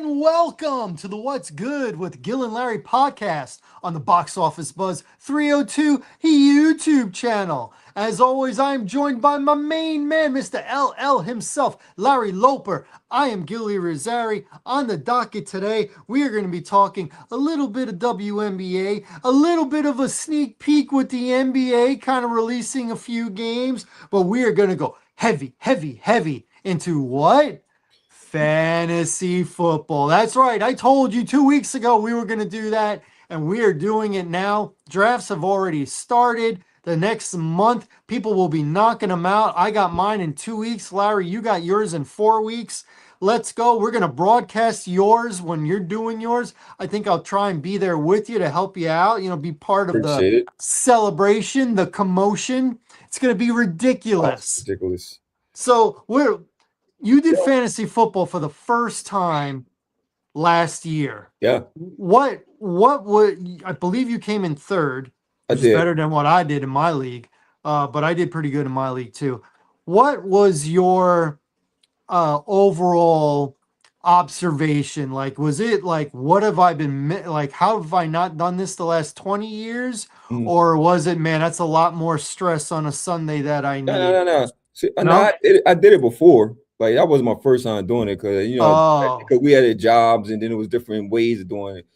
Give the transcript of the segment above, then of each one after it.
and welcome to the What's Good with Gil and Larry podcast on the Box Office Buzz 302 YouTube channel. As always, I am joined by my main man, Mr. LL himself, Larry Loper. I am Gil Larry. On the docket today, we are going to be talking a little bit of WNBA, a little bit of a sneak peek with the NBA, kind of releasing a few games, but we are going to go heavy into what? Fantasy football. That's right. I told you 2 weeks ago we were going to do that, and we are doing it now. Drafts have already started. The next month, people will be knocking them out. I got mine in 2 weeks. Larry, you got yours in 4 weeks. Let's go. We're going to broadcast yours when you're doing yours. I think I'll try and be there with you to help you out, be part of the Appreciate it. celebration, the commotion. It's going to be Oh, ridiculous. ridiculous. So you did fantasy football for the first time last year. Yeah, What would I believe you came in third, I which is did. better than what I did in my league. But I did pretty good in my league too. What was your overall observation? Like, was it like, what have I been like? How have I not done this the last 20 years? Mm. Or was it, man, that's a lot more stress on a Sunday that I No, need? no, no, no. See, no, No? I did it before. Like that was my first time doing it because Oh. because we had jobs and then it was different ways of doing it.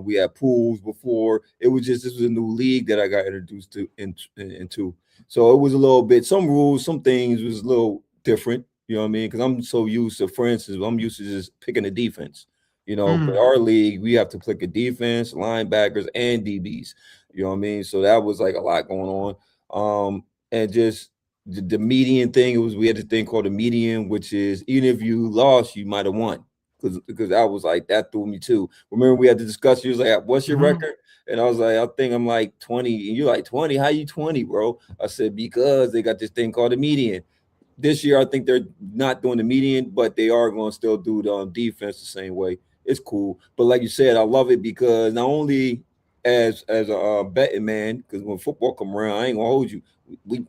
We had pools before. It was just this was a new league that I got introduced to into. So it was a little bit some rules, some things was a little different. You know what I mean? Because I'm so used to, for instance, I'm used to just picking a defense. For our league, we have to pick a defense, linebackers, and DBs. You know what I mean? So that was like a lot going on. And just the median thing, it was we had a thing called the median, which is even if you lost, you might have won. Because I was like, that threw me too. Remember, we had to discuss, you was like, what's your record? And I was like, I think I'm like 20. And you're like, 20? How you 20, bro? I said, because they got this thing called the median. This year, I think they're not doing the median, but they are going to still do the defense the same way. It's cool. But like you said, I love it because not only as a betting man, because when football come around, I ain't gonna hold you. We're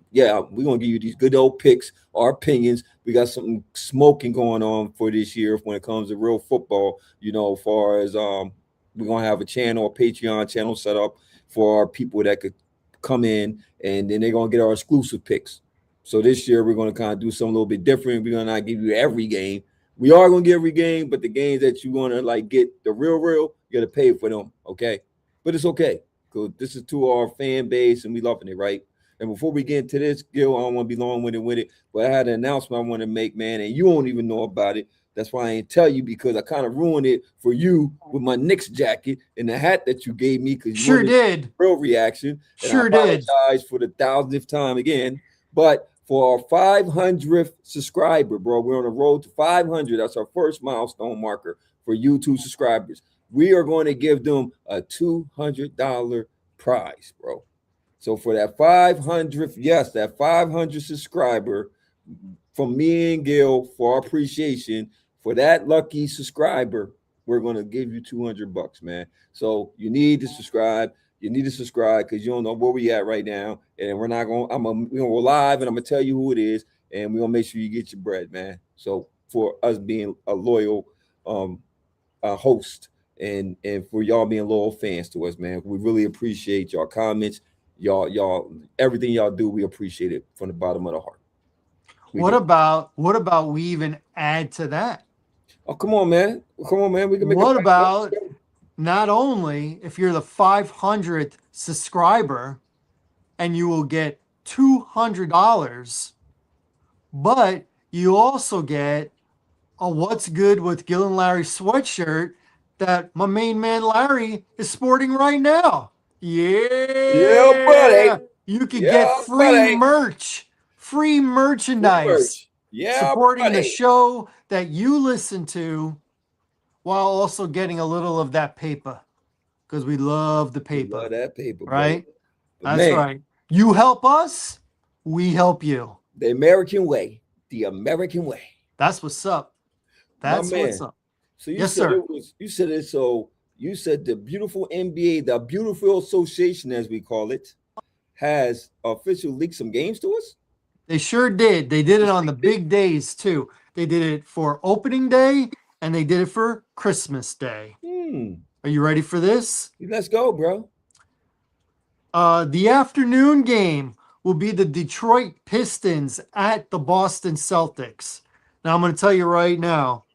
gonna give you these good old picks, our opinions. We got something smoking going on for this year when it comes to real football. As far as we're gonna have a channel, a Patreon channel set up for our people that could come in, and then they're gonna get our exclusive picks. So this year we're gonna kind of do something a little bit different. We're gonna not give you every game. We are gonna get every game, but the games that you wanna like get the real, you gotta pay for them. Okay. But it's okay because this is to our fan base and we loving it, right? And before we get into this, Gil, I don't want to be long-winded with it, but I had an announcement I want to make, man, and you don't even know about it. That's why I ain't tell you because I kind of ruined it for you with my Knicks jacket and the hat that you gave me because you Sure wanted did. real reaction. And I Sure did. apologize for the thousandth time again. But for our 500th subscriber, bro, we're on the road to 500. That's our first milestone marker for YouTube subscribers. We are going to give them a $200 prize, bro. So for that 500th, yes, that 500 subscriber from me and Gil for our appreciation for that lucky subscriber, we're going to give you $200, man. So you need to subscribe. You need to subscribe because you don't know where we at right now, and we're not going. We're gonna go live, and I'm gonna tell you who it is, and we're gonna make sure you get your bread, man. So for us being a loyal host and for y'all being loyal fans to us, man. We really appreciate y'all comments, y'all everything y'all do. We appreciate it from the bottom of the heart. What about we even add to that? Oh, come on, man. Come on, man. We can make What a about not only if you're the 500th subscriber and you will get $200, but you also get a What's Good with Gil and Larry sweatshirt that my main man Larry is sporting right now. Yeah, Yeah. buddy. You could get Yeah, free buddy. merch, free Free merchandise merch. Yeah, supporting the buddy. show that you listen to while also getting a little of that paper because we love the We paper, love that paper, brother. right? But That's man, right. You help us, we help you. the American way. The American way. That's what's up. My That's what's man. up. So you Yes, said sir. it was you said it so you said the beautiful NBA, the beautiful association as we call it, has officially leaked some games to us. They sure did. They did it on the big days too. They did it for opening day and they did it for Christmas Day. Hmm. Are you ready for this? Let's go, bro. The afternoon game will be the Detroit Pistons at the Boston Celtics. Now, I'm going to tell you right now,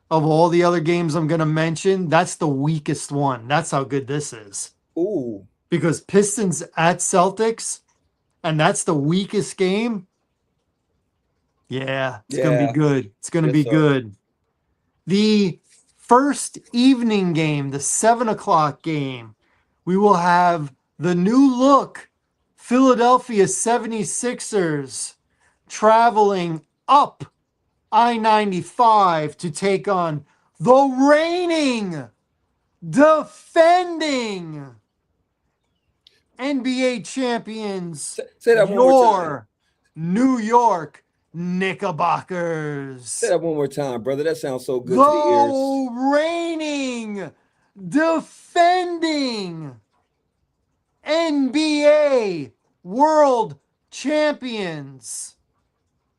of all the other games I'm going to mention, that's the weakest one. That's how good this is. Ooh. Because Pistons at Celtics, and that's the weakest game. Yeah, it's going to be Yeah. good. It's going to Yes, be sir. good. The first evening game, the 7 o'clock game, we will have the new look Philadelphia 76ers traveling up I-95 to take on the reigning, defending NBA champions, Say that one more time. your New York Say Knickerbockers. that one more time, brother. That sounds so good to the ears. The reigning, defending NBA world champions,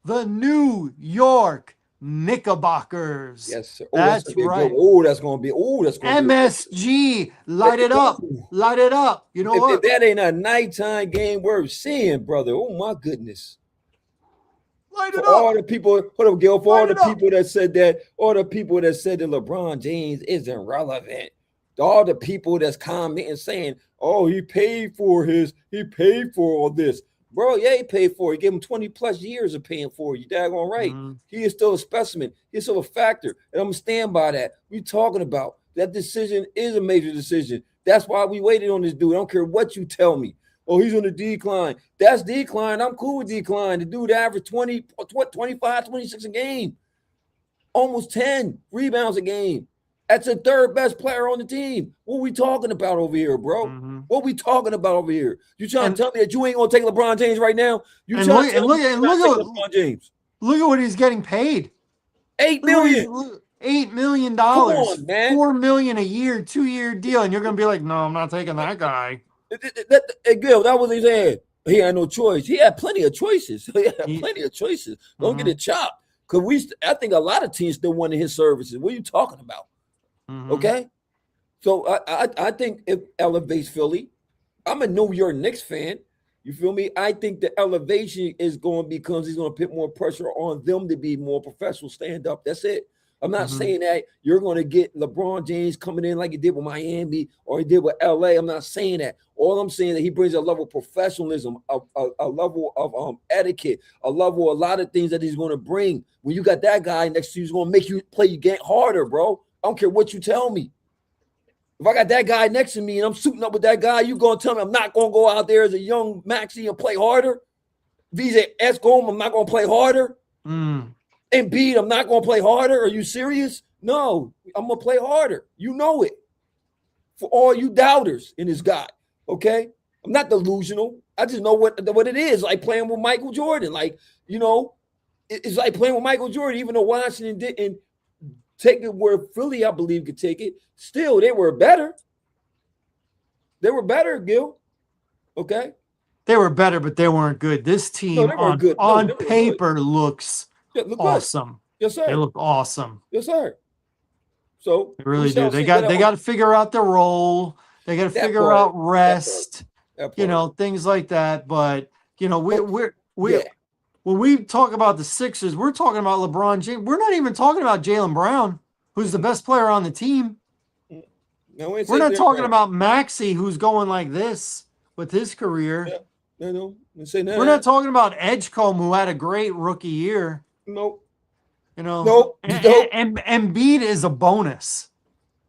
the New York Knickerbockers. Yes, sir. Oh, that's That's gonna be a good right. one. Oh, that's gonna be. Oh, that's gonna be. MSG, light it up. Ooh. Light it up. You know If what? that ain't a nighttime game worth seeing, brother. Oh my goodness. Light For it all up. the people, hold up, Gil. For all Light the it up. people that said that, all the people that said that LeBron James isn't relevant, all the people that's commenting saying, "Oh, he paid for all this." Bro, yeah, he paid for it. He gave him 20 plus years of paying for it. You daggone right. He is still a specimen. He's still a factor. And I'm going to stand by that. We talking about that decision is a major decision. That's why we waited on this dude. I don't care what you tell me. Oh, he's on the decline. That's decline. I'm cool with decline. The dude averaged 20, 25, 26 a game. Almost 10 rebounds a game. That's the third best player on the team. What we talking about over here, bro? What we talking about over here? You trying to tell me that you ain't gonna take LeBron James right now? You trying to tell me you're not taking LeBron James? Look at what he's getting paid. $8 million. $8 million. Come on, man. $4 million a year, 2-year deal, and you're gonna be like, no, I'm not taking that guy. Gil, that was his head. He had no choice. He had plenty of choices. Don't get it chopped. Because I think a lot of teams still wanted his services. What are you talking about? Okay. So I think it elevates Philly. I'm a New York Knicks fan. You feel me? I think the elevation is going because he's going to put more pressure on them to be more professional, stand up. That's it. I'm not saying that you're going to get LeBron James coming in like he did with Miami or he did with LA. I'm not saying that. All I'm saying is that he brings a level of professionalism, a level of etiquette, a level, a lot of things that he's going to bring. When you got that guy next to you, he's going to make you play your game harder, bro. I don't care what you tell me. If I got that guy next to me and I'm suiting up with that guy, you going to tell me I'm not going to go out there as a young Maxey and play harder? Visa Escom, I'm not going to play harder? Embiid, I'm not going to play harder? Are you serious? No, I'm going to play harder. You know it. For all you doubters in this guy, okay? I'm not delusional. I just know what it is, like playing with Michael Jordan. Like, you know, it's like playing with Michael Jordan, even though Washington didn't take it where Philly, I believe, could take it. Still, they were better. They were better, Gil. Okay? They were better, but they weren't good. This team on paper looks awesome. Yes, sir. They look awesome. Yes, sir. So they really do. They got to figure out their role. They got to figure out rest. You know, things like that. But you know, when we talk about the Sixers, we're talking about LeBron James. We're not even talking about Jaylen Brown, who's the best player on the team. No, we're not talking about Maxey, who's going like this with his career. Yeah. No. We're not talking about Edgecombe, who had a great rookie year. Nope. You know, nope. And Embiid is a bonus.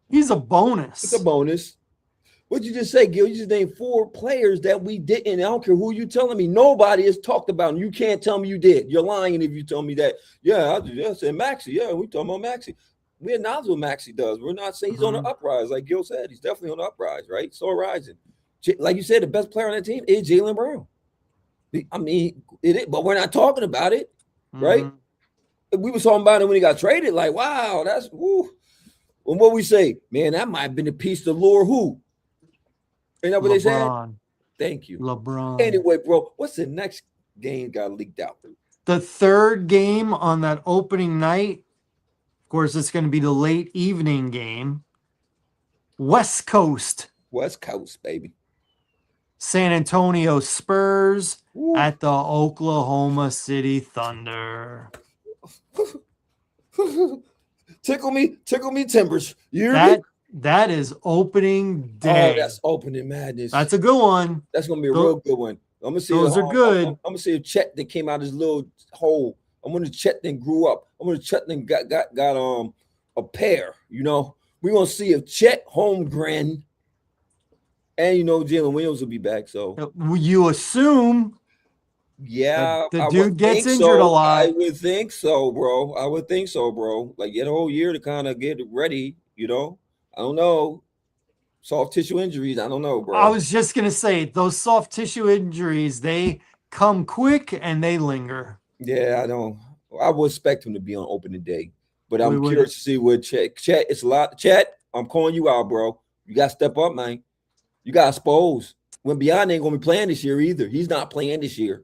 He's a bonus. It's a bonus. What'd you just say, Gil? You just named 4 players that we didn't. I don't care who you telling me. Nobody has talked about them. You can't tell me you did. You're lying if you tell me that. Yeah, I said Maxey. Yeah, we talking about Maxey. We acknowledge what Maxey does. We're not saying he's on the uprise, like Gil said. He's definitely on the uprise, right? So rising. Like you said, the best player on that team is Jaylen Brown. I mean, it is, but we're not talking about it, right? We were talking about it when he got traded. Like, wow, that's woo. And what we say, man, that might have been a piece to lure who? Ain't that what they said? Thank you. LeBron. Anyway, bro, what's the next game got leaked out? The third game on that opening night Of course, it's going to be the late evening game. West Coast, West Coast, baby. San Antonio Spurs Woo. at the Oklahoma City Thunder. Tickle me timbers. You hear me? That is opening Oh, day. that's opening madness. That's a good one. That's gonna be a real good one. I'm gonna see. Those are I'm good. gonna see if Chet that came out of his little hole. I'm gonna Chet then grew up. I'm gonna Chet then got a pair. You know, we're gonna see if Chet Holmgren and Jalen Williams will be back. So You assume yeah, the I would dude gets think injured a so. I lot. would think so, bro. I would think so, bro. Like get a whole year to kind of get ready. I don't know. Soft tissue injuries. I don't know, I bro. was just gonna say those soft tissue injuries, they come quick and they linger. Yeah, I don't. I would expect him to be on opening day, but We I'm would. curious to see what Chet. Chet, it's a lot. Chet, I'm calling you out, bro. You got to step up, man. You got to expose. When Beyond ain't gonna be playing this year either. He's not playing this year.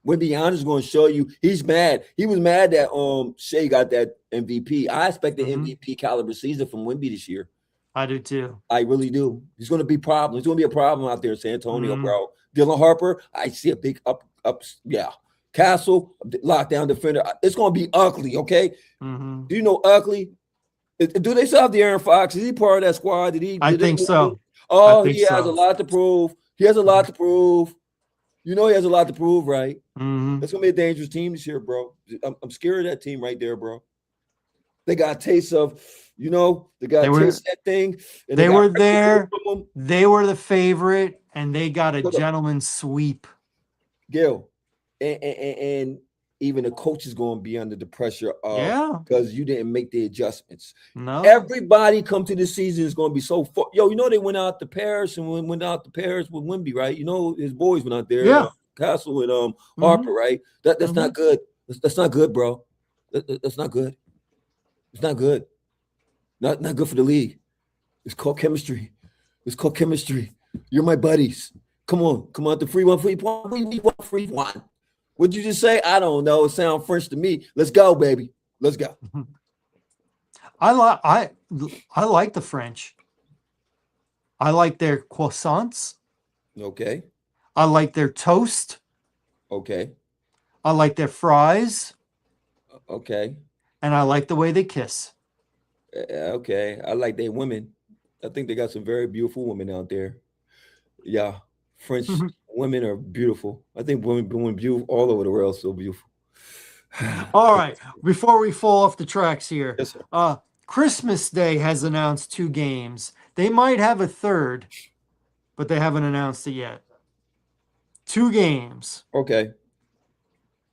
When Beyond is going to show you, he's mad. He was mad that Shea got that MVP. I expect the Mhm. MVP caliber season from Wimby this year. I do too. I really do. He's going to be problem. He's going to be a problem out there in San Antonio, Mhm. bro. Dylan Harper, I see a big up. Yeah, Castle, lockdown defender. It's going to be ugly. Okay. Mhm. Do you know ugly? Do they still have the Aaron Fox? Is he part of that squad? Did he? I Did they think move him? so. I Oh, think he has a so. lot to prove. He has a lot Mhm. to prove. You know, he has a lot to prove, right? Mhm. That's gonna be a dangerous team this year, bro. I'm scared of that team right there, bro. They got a taste of, they got They a were taste of that thing, and they they got were pressure coming there. from them. They were the favorite, and they got a Hold up, gentleman's sweep. Gil, and even the coach is going to be under the pressure of Yeah. because you didn't make the adjustments. No. Everybody come to the season is going to be so yo. They went out to Paris and went out to Paris with Wimby, right? His boys went out there, Yeah. Castle and Mhm. Harper, right? That's Mhm. not good. That's not good, bro. That's not good. It's not good. Not good for the league. It's called chemistry. It's called chemistry. You're my buddies. Come on, the free one, free one. We need one free one. What'd you just say? I don't know. It sounds French to me. Let's go, baby. Let's go. I like the French. I like their croissants. Okay. I like their toast. Okay. I like their fries, Okay. and I like the way they kiss. Okay. I like they women. I think they got some very beautiful women out there. Yeah. French women are beautiful. I think women beautiful all over the world so beautiful. All right, before we fall off the tracks here, Yes, sir. Christmas Day has announced two games. They might have a third, but they haven't announced it yet. Two games. Okay.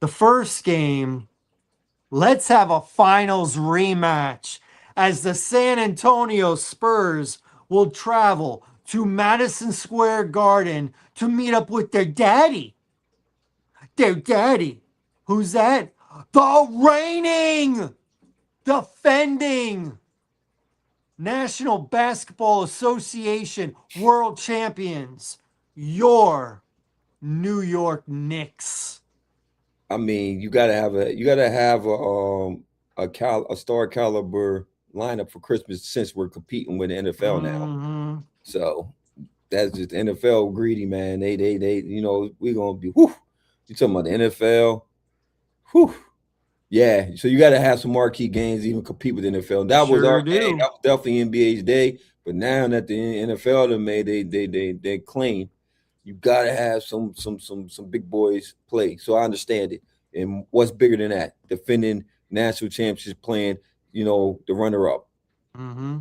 The first game, let's have a finals rematch as the San Antonio Spurs will travel to Madison Square Garden to meet up with their daddy. Their daddy. Who's that? The reigning, defending National Basketball Association world champions, your New York Knicks. I mean, you gotta have a star caliber lineup for Christmas since we're competing with the NFL now. Mhm. So that's just NFL greedy, man. They we're gonna be whew. You talking about the NFL? Whew. Yeah. So you gotta have some marquee games to even compete with the NFL. That was our Sure day. do. That was definitely NBA's day. But now that the NFL done made they claim you gotta have some big boys play. So I understand it. And what's bigger than that? Defending national championships, playing, the runner up Hmm.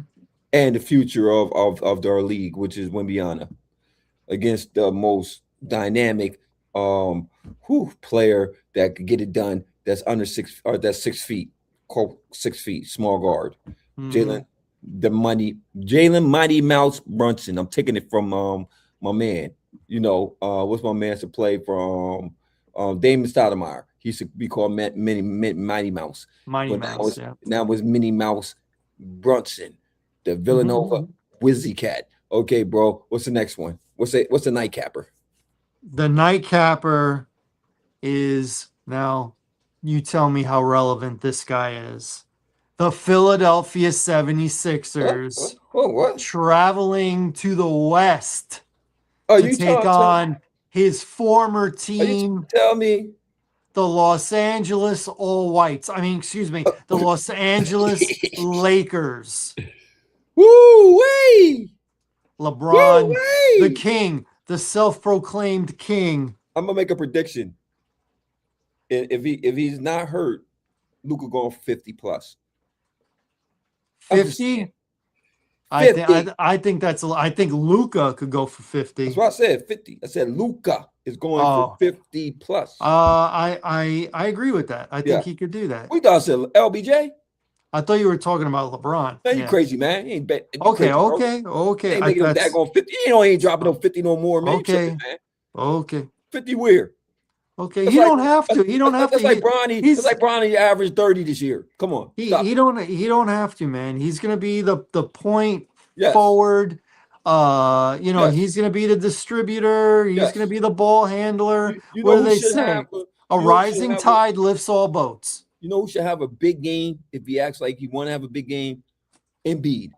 and the future of our league, which is Wimbiana, against the most dynamic player that could get it done. That's under 6 feet, 6 feet, small guard. Jalen, Hmm. Jalen Mighty Mouse Brunson. I'm taking it from my man. What's my man to play from Damon Stoudemire. He used to be called Mighty Mouse, Mighty but Mouse, yeah. now it's Minnie Mouse Brunson, the Villanova The Wizzy Cat. Okay, bro. What's the next one? What's the nightcapper? nightcapper is now, you tell me how relevant this guy is. The Philadelphia Huh? Huh? 76ers What? traveling to the West Are to you take trying to tell? on his former Are you trying team, to tell me? the Los Angeles All Whites. I mean, excuse me, the Los Angeles Lakers. Woo wee! Woo LeBron, the wee! king, the self-proclaimed king. I'm gonna make a prediction. If he's not hurt, Luca going for 50 plus. I'm just saying 50. I think 50. I think that's I think Luca could go for That's 50. what I said. 50. I said Luca is going for Oh, 50 plus. I agree with that. I think Yeah. he could do that. We thought I said LBJ. I thought you were talking about LeBron. Man, you Yeah. crazy, man. You Okay, crazy, bro. okay, okay. Ain't making no That's daggone 50. You know, he ain't dropping no 50 no more, man. You tripping, okay. man. Okay. 50 where? Okay. That's He like don't have that's, to. He don't have to. that's like Bronny. That's He's like Bronny averaged 30 this year. Come on, stop. he don't have to, man. He's gonna be the point Yes, forward. yes, He's gonna be the distributor. He's gonna yes. be the ball handler. You What know do who they should have say? a A you know who should rising have a tide lifts all boats. you know who should have a big game if he acts like he want to have a big game? Embiid.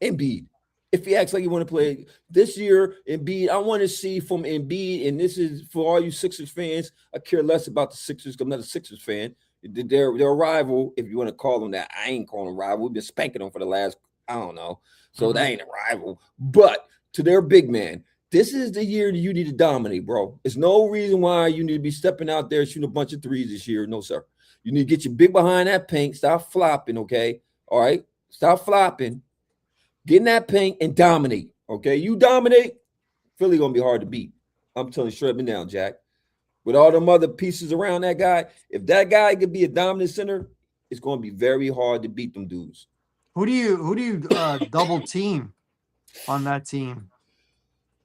Embiid. If he acts like he want to play this year, Embiid, I want to see from Embiid, and this is for all you Sixers fans. I care less about the Sixers because I'm not a Sixers fan. They're a rival, if you want to call them that. I ain't calling them rival. We've been spanking them for the last, I don't know. So that Mhm. ain't a rival. But to their big man, this is the year that you need to dominate, bro. There's no reason why you need to be stepping out there shooting a bunch of threes this year. No, sir. You need to get your big behind that paint. Stop flopping, okay? All right? Stop flopping. Get in that paint and dominate. Okay, you dominate. Philly gonna be hard to beat. I'm telling you, straight up and down, Jack. With all them other pieces around that guy, if that guy could be a dominant center, it's gonna be very hard to beat them dudes. Who do you double team on that team?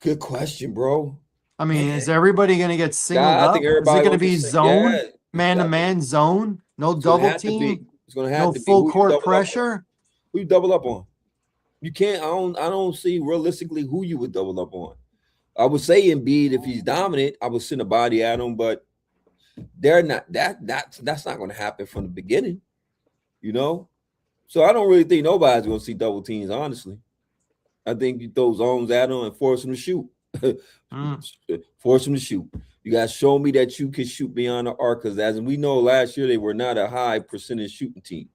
Good question, bro. I mean, Man, is everybody going to get singled yeah, I think up? Is it everybody going to gonna get be sick. Yeah, zone, man to I think man zone? No it's gonna double have to be. team? It's gonna No have to be. full Who you court double up on? pressure? Who you double up on? You can't. I don't see realistically who you would double up on. I would say Embiid if he's dominant. I would send a body at him, but they're not that's not going to happen from the beginning, you know. So I don't really think nobody's going to see double teams. Honestly, I think you throw zones at them and force them to shoot. Mm, Force them to shoot. You got to show me that you can shoot beyond the arc, because as we know, last year they were not a high percentage shooting team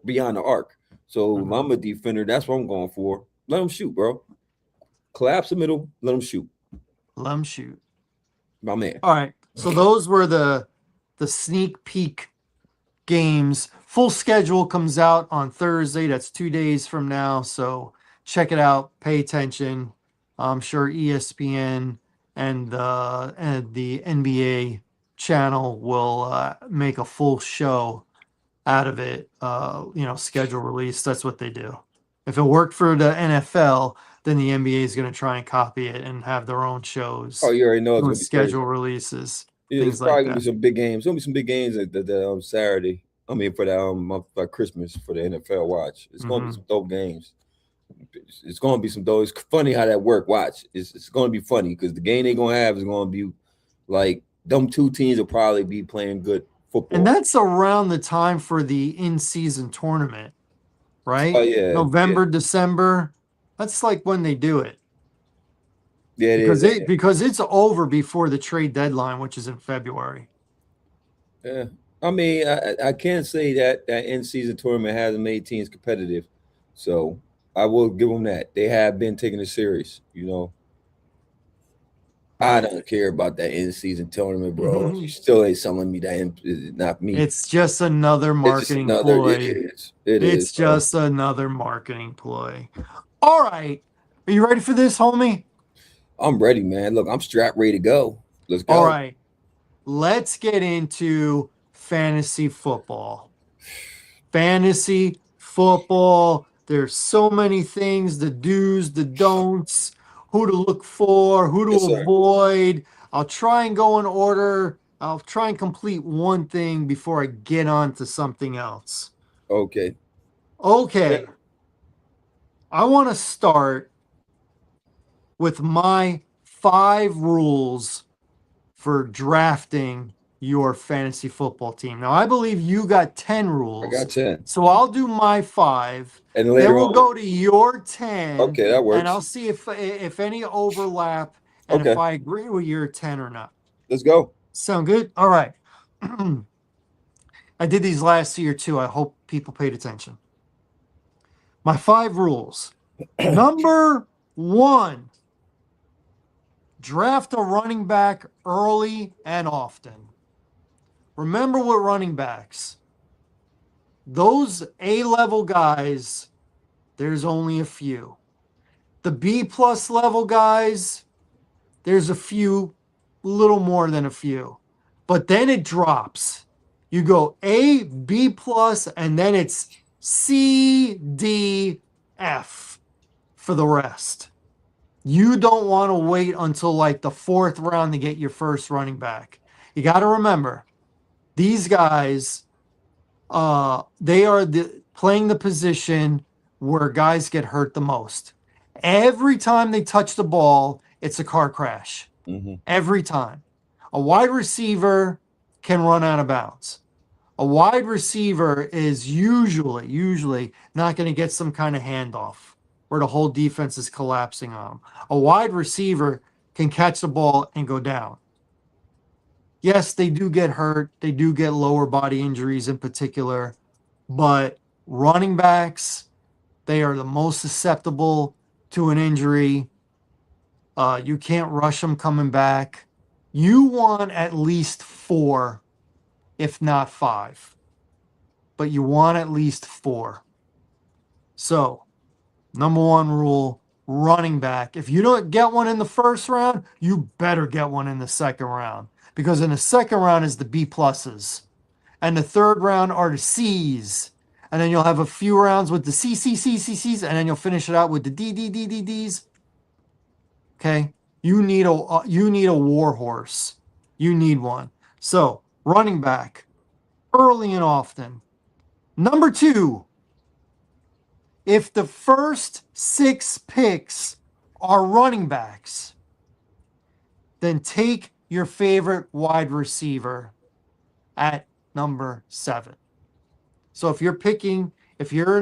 beyond the arc. So if mhm. I'm a defender, that's what I'm going for. Let them shoot, bro. Collapse the middle. Let them shoot. Let 'em shoot. My man. All right. So those were the sneak peek games. Full schedule comes out on Thursday. That's 2 days from now. So check it out. Pay attention. I'm sure ESPN and the NBA channel will make a full show out of it. Schedule release. That's what they do. If it worked for the NFL, then the NBA is going to try and copy it and have their own Oh, shows you already know it's doing gonna be crazy. schedule releases, It's things like probably gonna be that. some big games. It's gonna be some big games at Saturday. I mean, for the for Christmas for the NFL. Watch, it's gonna be Hmm. some dope games. It's gonna be some dope. It's funny how that work. Watch, it's gonna be funny because the game they gonna have is gonna be like them two teams will probably be playing good And football. that's around the time for the in-season tournament, Oh right? yeah, yeah, November, December. That's like when they do it yeah. It because is. it's over before the trade deadline, which is in February. Yeah. I mean, I can't say that in season tournament hasn't made teams competitive, so I will give them that. They have been taking it serious. You know, I Right. don't care about that in season tournament, bro. You still ain't selling me that. Not me. It's just another It's just marketing another. It ploy. is. It is, It's bro. just another marketing ploy. All right. Are you ready for this, homie? I'm ready, man. Look, I'm strapped, ready to go. Let's All go. right. Let's get into fantasy football. Fantasy football. There's so many things, the do's, the don'ts, who to look for, who Yes, to sir. avoid. I'll try and go in order. I'll try and complete one thing before I get on to something else. Okay. Okay. I want to start with my 5 rules for drafting your fantasy football team. Now, I believe you got 10 I rules. got 10. So I'll do my 5. And Then later we'll on, go to your 10, okay, that and I'll works. see if any overlap and if Okay, I agree with your 10 or not. let's go. Sound good? All right. I did these last year too. I hope people paid attention. My 5 rules. Number 1, draft a running back early and often. Remember what running backs, those A-level guys, there's only a few. The B+ level guys, there's a few, little more than a few. But then it drops. You go A, B+, and then it's C, D, F for the rest. You don't want to wait until like the 4th round to get your first running back. You got to remember, these guys, they are playing the position where guys get hurt the most. Every time they touch the ball, it's a car crash. Hmm. Every time. A wide receiver can run out of bounds. A wide receiver is usually not going to get some kind of handoff where the whole defense is collapsing on them. A wide receiver can catch the ball and go down. Yes, they do get hurt. They do get lower body injuries in particular, but running backs, they are the most susceptible to an injury. You can't rush them coming back. You want at least 4, if not 5, but you want at least 4. So, number 1 rule, running back. If you don't get one in the first round, you better get one in the second round, because in the second round is the B pluses, and the third round are the C's, and then you'll have a few rounds with the C's, and then you'll finish it out with the D's. Okay, you need a war horse. You need one. So running back, early and often. Number 2, if the first 6 picks are running backs, then take your favorite wide receiver at number 7. So if you're in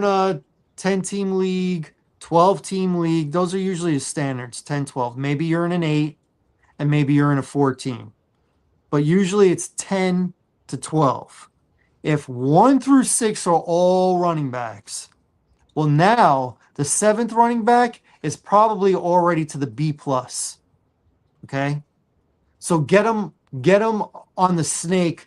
a 10-team league, 12-team league, those are usually the standards, 10, 12. Maybe you're in an 8, and maybe you're in a 14. But usually it's 10 to 12. If 1 through 6 are all running backs, well, now the 7th running back is probably already to the B plus. Okay, so get them on the snake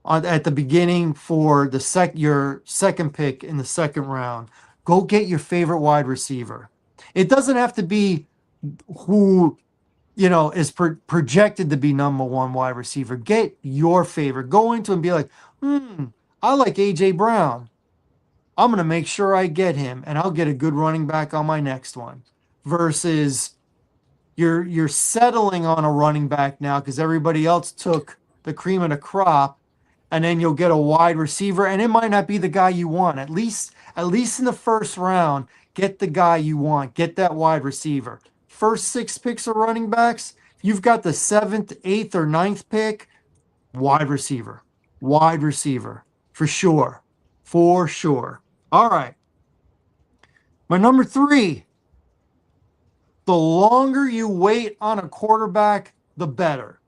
at the beginning for your second pick in the second round. Go get your favorite wide receiver. It doesn't have to be who is projected to be number 1 wide receiver. Get your favorite. Go into and be like, I like AJ Brown. I'm gonna make sure I get him, and I'll get a good running back on my next one. Versus you're settling on a running back now because everybody else took the cream of the crop, and then you'll get a wide receiver, and it might not be the guy you want. At least in the first round, get the guy you want. Get that wide receiver. First 6 picks are running backs. You've got the 7th, 8th, or 9th pick, wide receiver. Wide receiver. For sure. For sure. All right. My number 3, the longer you wait on a quarterback, the better.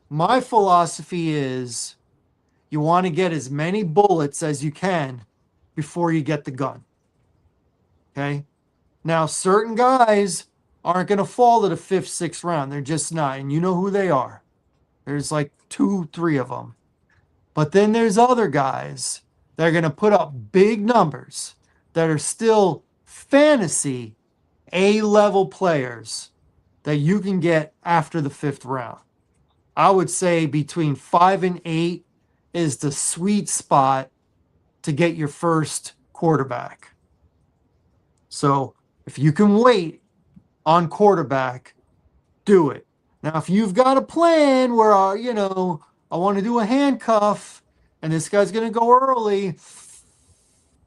My philosophy is you want to get as many bullets as you can before you get the gun. Okay? Now, certain guys aren't going to fall to the 5th, 6th round. They're just not. And you know who they are. There's like 2, 3 of them. But then there's other guys that are going to put up big numbers that are still fantasy A-level players that you can get after the 5th round. I would say between 5 and 8 is the sweet spot to get your first quarterback. So if you can wait on quarterback, do it. Now, if you've got a plan where, I want to do a handcuff and this guy's going to go early,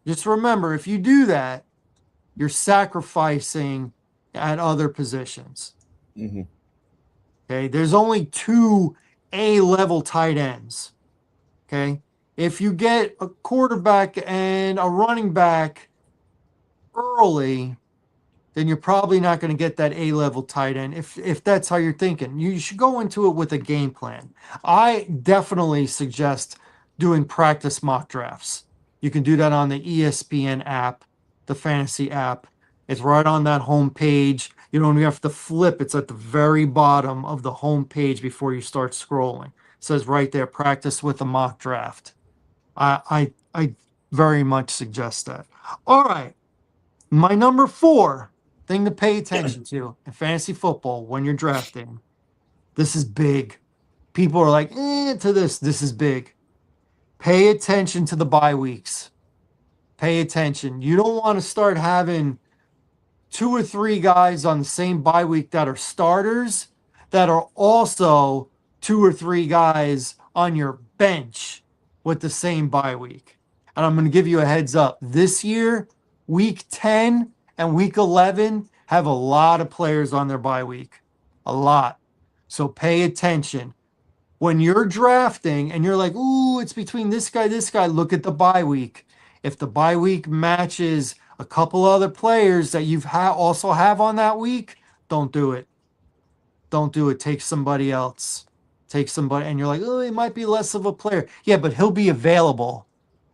just remember, if you do that, you're sacrificing at other positions. Hmm. Okay, there's only 2 A-level tight ends. Okay. If you get a quarterback and a running back early, then you're probably not going to get that A-level tight end if that's how you're thinking. You should go into it with a game plan. I definitely suggest doing practice mock drafts. You can do that on the ESPN app, the fantasy app. It's right on that home page. You don't even have to flip. It's at the very bottom of the home page before you start scrolling. It says right there, practice with a mock draft. I very much suggest that. All right. My number four thing to pay attention to in fantasy football when you're drafting. This is big. People are like, to this. This is big. Pay attention to the bye weeks. Pay attention. You don't want to start having two or three guys on the same bye week that are starters that are also two or three guys on your bench with the same bye week. And I'm going to give you a heads up. This year, week 10 and week 11 have a lot of players on their bye week. A lot. So pay attention when you're drafting and you're like, ooh, it's between this guy, look at the bye week. If the bye week matches a couple other players that you've also have on that week, don't do it. Don't do it. Take somebody else. Take somebody, and you're like, oh, he might be less of a player. Yeah, but he'll be available.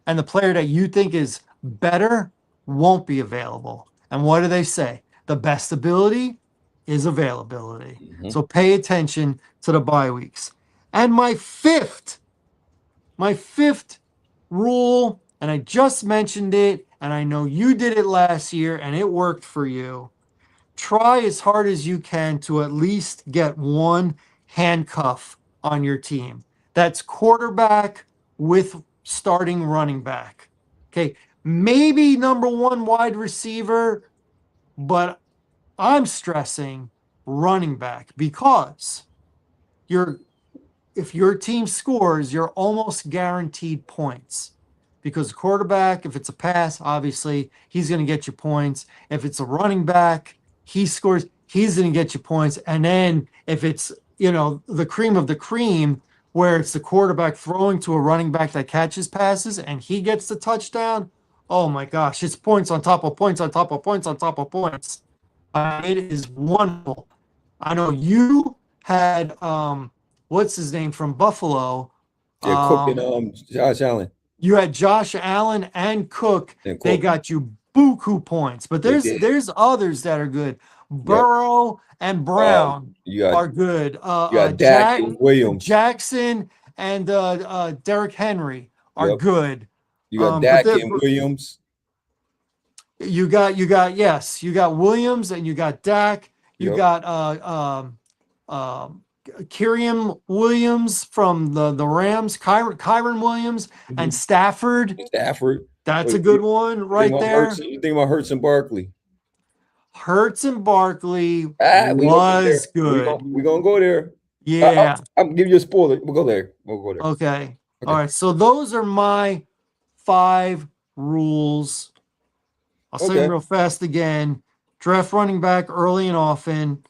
And the player that you think is better won't be available. And what do they say? The best ability is availability. Mhm. So pay attention to the bye weeks. And my fifth rule, and I just mentioned it, and I know you did it last year, and it worked for you. Try as hard as you can to at least get one handcuff on your team. That's quarterback with starting running back. Okay, maybe number one wide receiver, but I'm stressing running back because you're if your team scores, you're almost guaranteed points. Because quarterback, if it's a pass, obviously he's going to get you points. If it's a running back, he scores, he's going to get you points. And then if it's, the cream of the cream, where it's the quarterback throwing to a running back that catches passes and he gets the touchdown, oh my gosh, it's points on top of points on top of points on top of points. It is wonderful. I know you had what's his name from Buffalo. Yeah, Cook and Um, Josh Allen. you had Josh Allen and Cook. And They Cook. got you buku points, but They there's did. there's others that are good. Yep. Burrow and Brown You got are good. Dak and Williams. Jackson and Derrick Henry are Yep. good. You got But Dak and Williams. you got Williams and you got Dak. You Yep. got Kyrian Williams from the Rams, Kyron Williams, and Mhm. Stafford. Stafford. That's What a good one you think right about Hurts? there. You think about Hurts and Barkley? Hurts and Barkley We gonna get there. was good. We gonna go there. Yeah. I'm gonna give you a spoiler. We'll go there. We'll go there. Okay. All Okay. right. So those are my 5 rules. I'll say them Okay. real fast again. Draft running back early and often.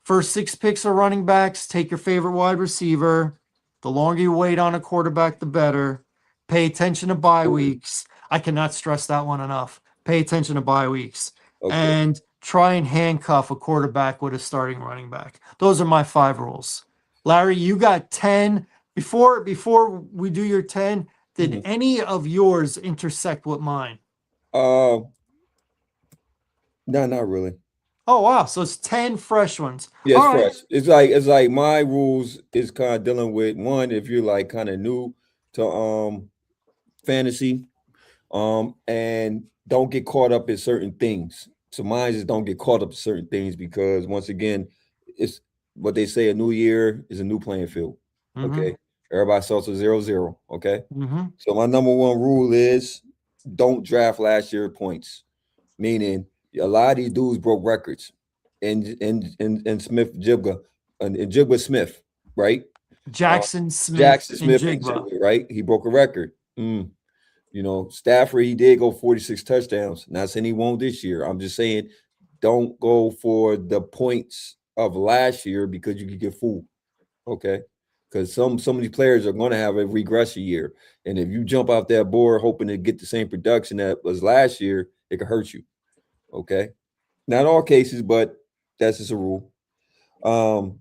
First 6 picks are running backs. Take your favorite wide receiver. The longer you wait on a quarterback, the better. Pay attention to bye weeks. I cannot stress that one enough. Pay attention to bye weeks. Okay. And try and handcuff a quarterback with a starting running back. Those are my 5 rules. Larry, you got 10. Before we do your 10, did Mhm. any of yours intersect with mine? Uh, no, not really. Oh wow, so it's 10 fresh ones. Yeah, it's All right. fresh. It's like my rules is kind of dealing with one if you're like kind of new to fantasy, and don't get caught up in certain things. So mine is don't get caught up in certain things because once again, it's what they say: a new year is a new playing field. Mm-hmm. Okay, everybody starts with 0-0. Okay, Mm-hmm. so my number one rule is don't draft last year points. Meaning a lot of these dudes broke records, and Smith Jigba and Jigba Smith, right? Uh, Jackson Smith Jackson and Smith and Jigba. Jigba, right? He broke a record. Stafford, he did go 46 touchdowns. Not saying he won't this year. I'm just saying don't go for the points of last year because you could get fooled. Okay. because some of these players are going to have a regression year, and if you jump off that board hoping to get the same production that was last year, it could hurt you. Okay, not all cases, but that's just a rule. Um,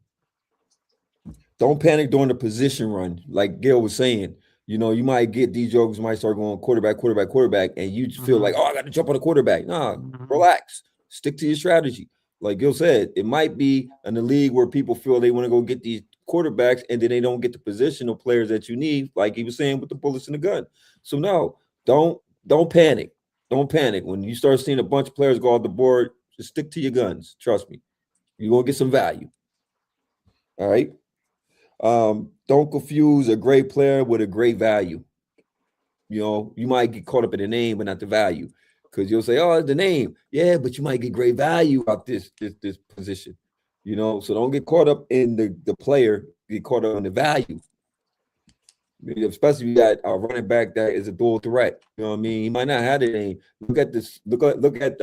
don't panic during the position run, like Gil was saying. You might get these jokers might start going quarterback, quarterback, quarterback, and you feel like, Mhm. oh, I got to jump on the quarterback. Nah, Mhm. relax, stick to your strategy. Like Gil said, it might be in the league where people feel they want to go get these quarterbacks, and then they don't get the positional players that you need, like he was saying with the bullets in the gun. So no, don't panic. Don't panic when you start seeing a bunch of players go off the board. Just stick to your guns. Trust me, you're gonna get some value. All right. Don't confuse a great player with a great value. You might get caught up in the name, but not the value, because you'll say, "Oh, it's the name." Yeah, but you might get great value out this position. So don't get caught up in the player. Get caught up in the value. Especially if you got a running back that is a dual threat. You know what I mean? He might not have the name. Look at this. Look at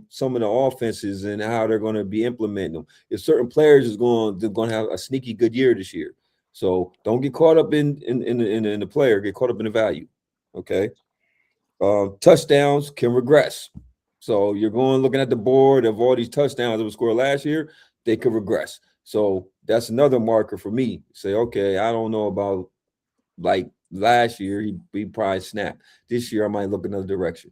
some of the offenses and how they're going to be implementing them. If certain players they're going to have a sneaky good year this year. So don't get caught up in the player. Get caught up in the value. Okay. Touchdowns can regress. So you're going looking at the board of all these touchdowns that were scored last year. They could regress. So that's another marker for me. Say, okay, I don't know about like last year, he probably snapped. This year, I might look another direction.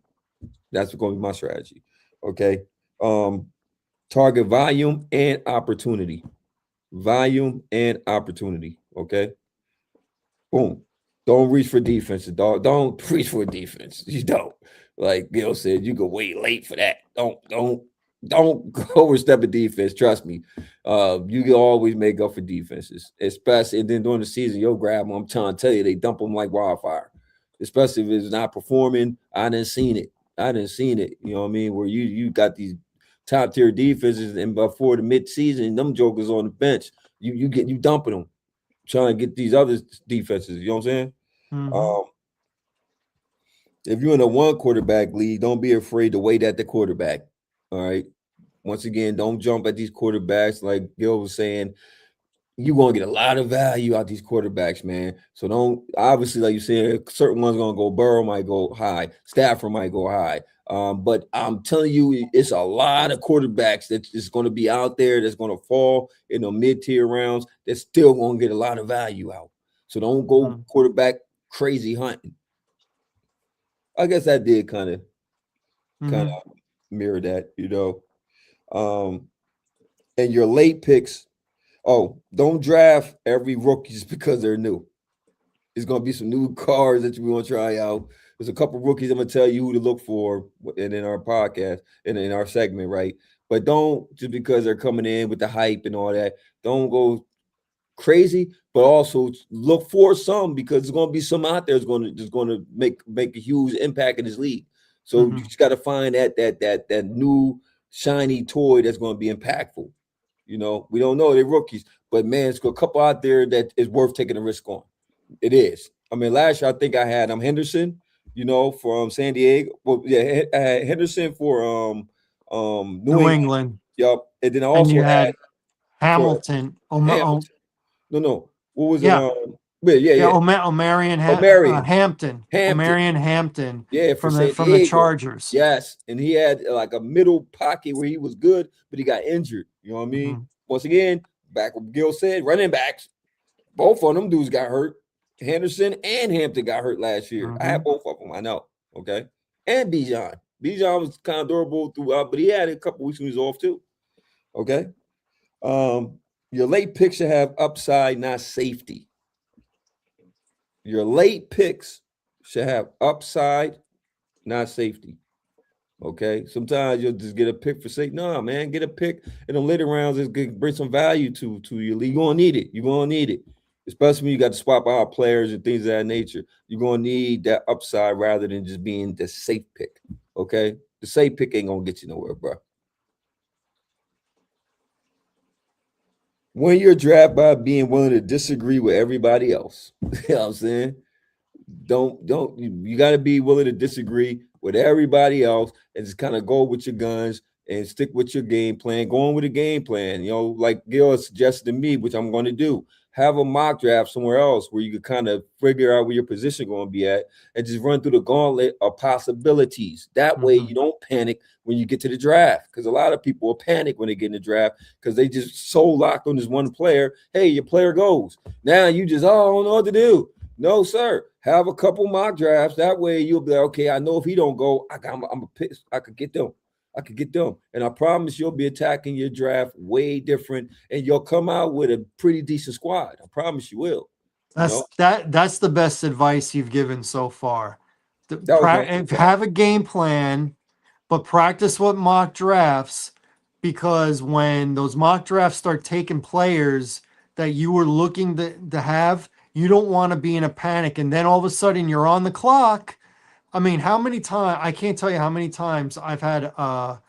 That's going to be my strategy. Okay. Um, Target volume and opportunity. Volume and opportunity. Okay. Boom. Don't reach for defenses, dog. Don't reach for defense. You don't. Like Gil said, you go wait late for that. Don't go overstep a defense. Trust me. You can always make up for defenses, especially and then during the season, you'll grab them. I'm trying to tell you, they dump them like wildfire. Especially if it's not performing. I didn't seen it. I didn't seen it. You know what I mean? Where you got these top tier defenses, and before the mid season, them jokers on the bench, you dumping them, trying to get these other defenses. You know what I'm saying? Mhm. Um, if you're in a one quarterback league, don't be afraid to wait at the quarterback. All right. Once again, don't jump at these quarterbacks. Like Gil was saying, you're gonna get a lot of value out these quarterbacks, man. So don't obviously, like you said, certain ones gonna go. Burrow might go high, Stafford might go high. But I'm telling you, it's a lot of quarterbacks that's just gonna be out there that's gonna fall in the mid-tier rounds that's still gonna get a lot of value out. So don't go Mhm. quarterback crazy hunting. I guess I did kind Mhm. of mirror that. Um, and your late picks. Oh, don't draft every rookie just because they're new. There's gonna be some new cards that you want to try out. There's a couple rookies I'm gonna tell you who to look for in our podcast and in our segment, right? But don't just because they're coming in with the hype and all that. Don't go crazy, but also look for some because there's going to be some out there that's going to make a huge impact in this league. So you Mhm. just got to find that new shiny toy that's going to be impactful. We don't know they're rookies, but man, it's got a couple out there that is worth taking a risk on. It is. I mean, last year I think I had Henderson, from San Diego. Well, yeah, I had Henderson for New New England. England, Yep, and then I and also you had had for Hamilton. Hamilton. No, no. What was it? Yeah, Yeah, yeah. yeah. O'Marion, Marion Hampton, Hampton. O'Marion Hampton Yeah, for from the San from the Diego. Chargers. Yes, and he had like a middle pocket where he was good, but he got injured. You know what I mean? Mhm. Once again, back what Gil said, running backs. Both of them dudes got hurt. Henderson and Hampton got hurt last year. I had Mhm. both of them. I know. Okay, and Bijan. Bijan was kind of durable throughout, but he had a couple weeks when he was off too. Okay. Um, your late picks should have upside, not safety. Your late picks should have upside, not safety. Okay. Sometimes you'll just get a pick for sake. No, man, get a pick in the later rounds. It's going to bring some value to your league. You're gonna need it. You're gonna need it. Especially when you got to swap out players and things of that nature. You're gonna need that upside rather than just being the safe pick. Okay. The safe pick ain't gonna get you nowhere, bro. When you're drafted by being willing to disagree with everybody else. You know what I'm saying? Don't you got to be willing to disagree with everybody else and just kind of go with your guns and stick with your game plan, going with a game plan. You know, like Gil has suggested to me, which I'm going to do. Have a mock draft somewhere else where you can kind of figure out where your position going to be at and just run through the gauntlet of possibilities. That way Mhm. you don't panic when you get to the draft, because a lot of people will panic when they get in the draft because they just so locked on this one player. Hey, your player goes. Now you just, oh, I don't know what to do. No, sir. Have a couple mock drafts. That way you'll be like, okay, I know if he don't go, I'm a piss. I could get them. I could get them. And I promise you'll be attacking your draft way different and you'll come out with a pretty decent squad. I promise you will. You know, That's the best advice you've given so far. that was my feedback. Have a game plan, but practice what mock drafts, because when those mock drafts start taking players that you were looking to have, you don't want to be in a panic. And then all of a sudden you're on the clock. I mean, how many times, I can't tell you how many times I've had a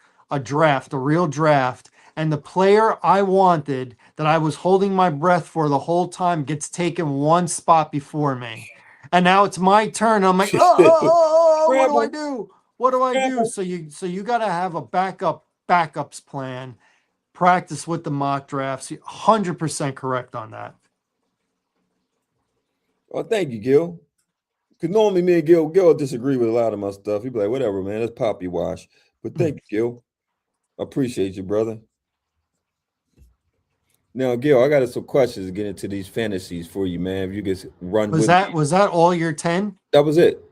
draft, a real draft, and the player I wanted that I was holding my breath for the whole time gets taken one spot before me. And now it's my turn. And I'm like, what do I Scramble, do? What do I do? scramble. So you got to have a backups plan. Practice with the mock drafts. 100% correct on that. Oh, thank you, Gil. Because normally me and Gil disagree with a lot of my stuff. He'd be like, whatever, man, that's poppy wash. But thank you, Gil. I appreciate you, brother. Now, Gil, I got some questions to get into these fantasies for you, man. If you could run Was with that me. was that all your 10? That was it.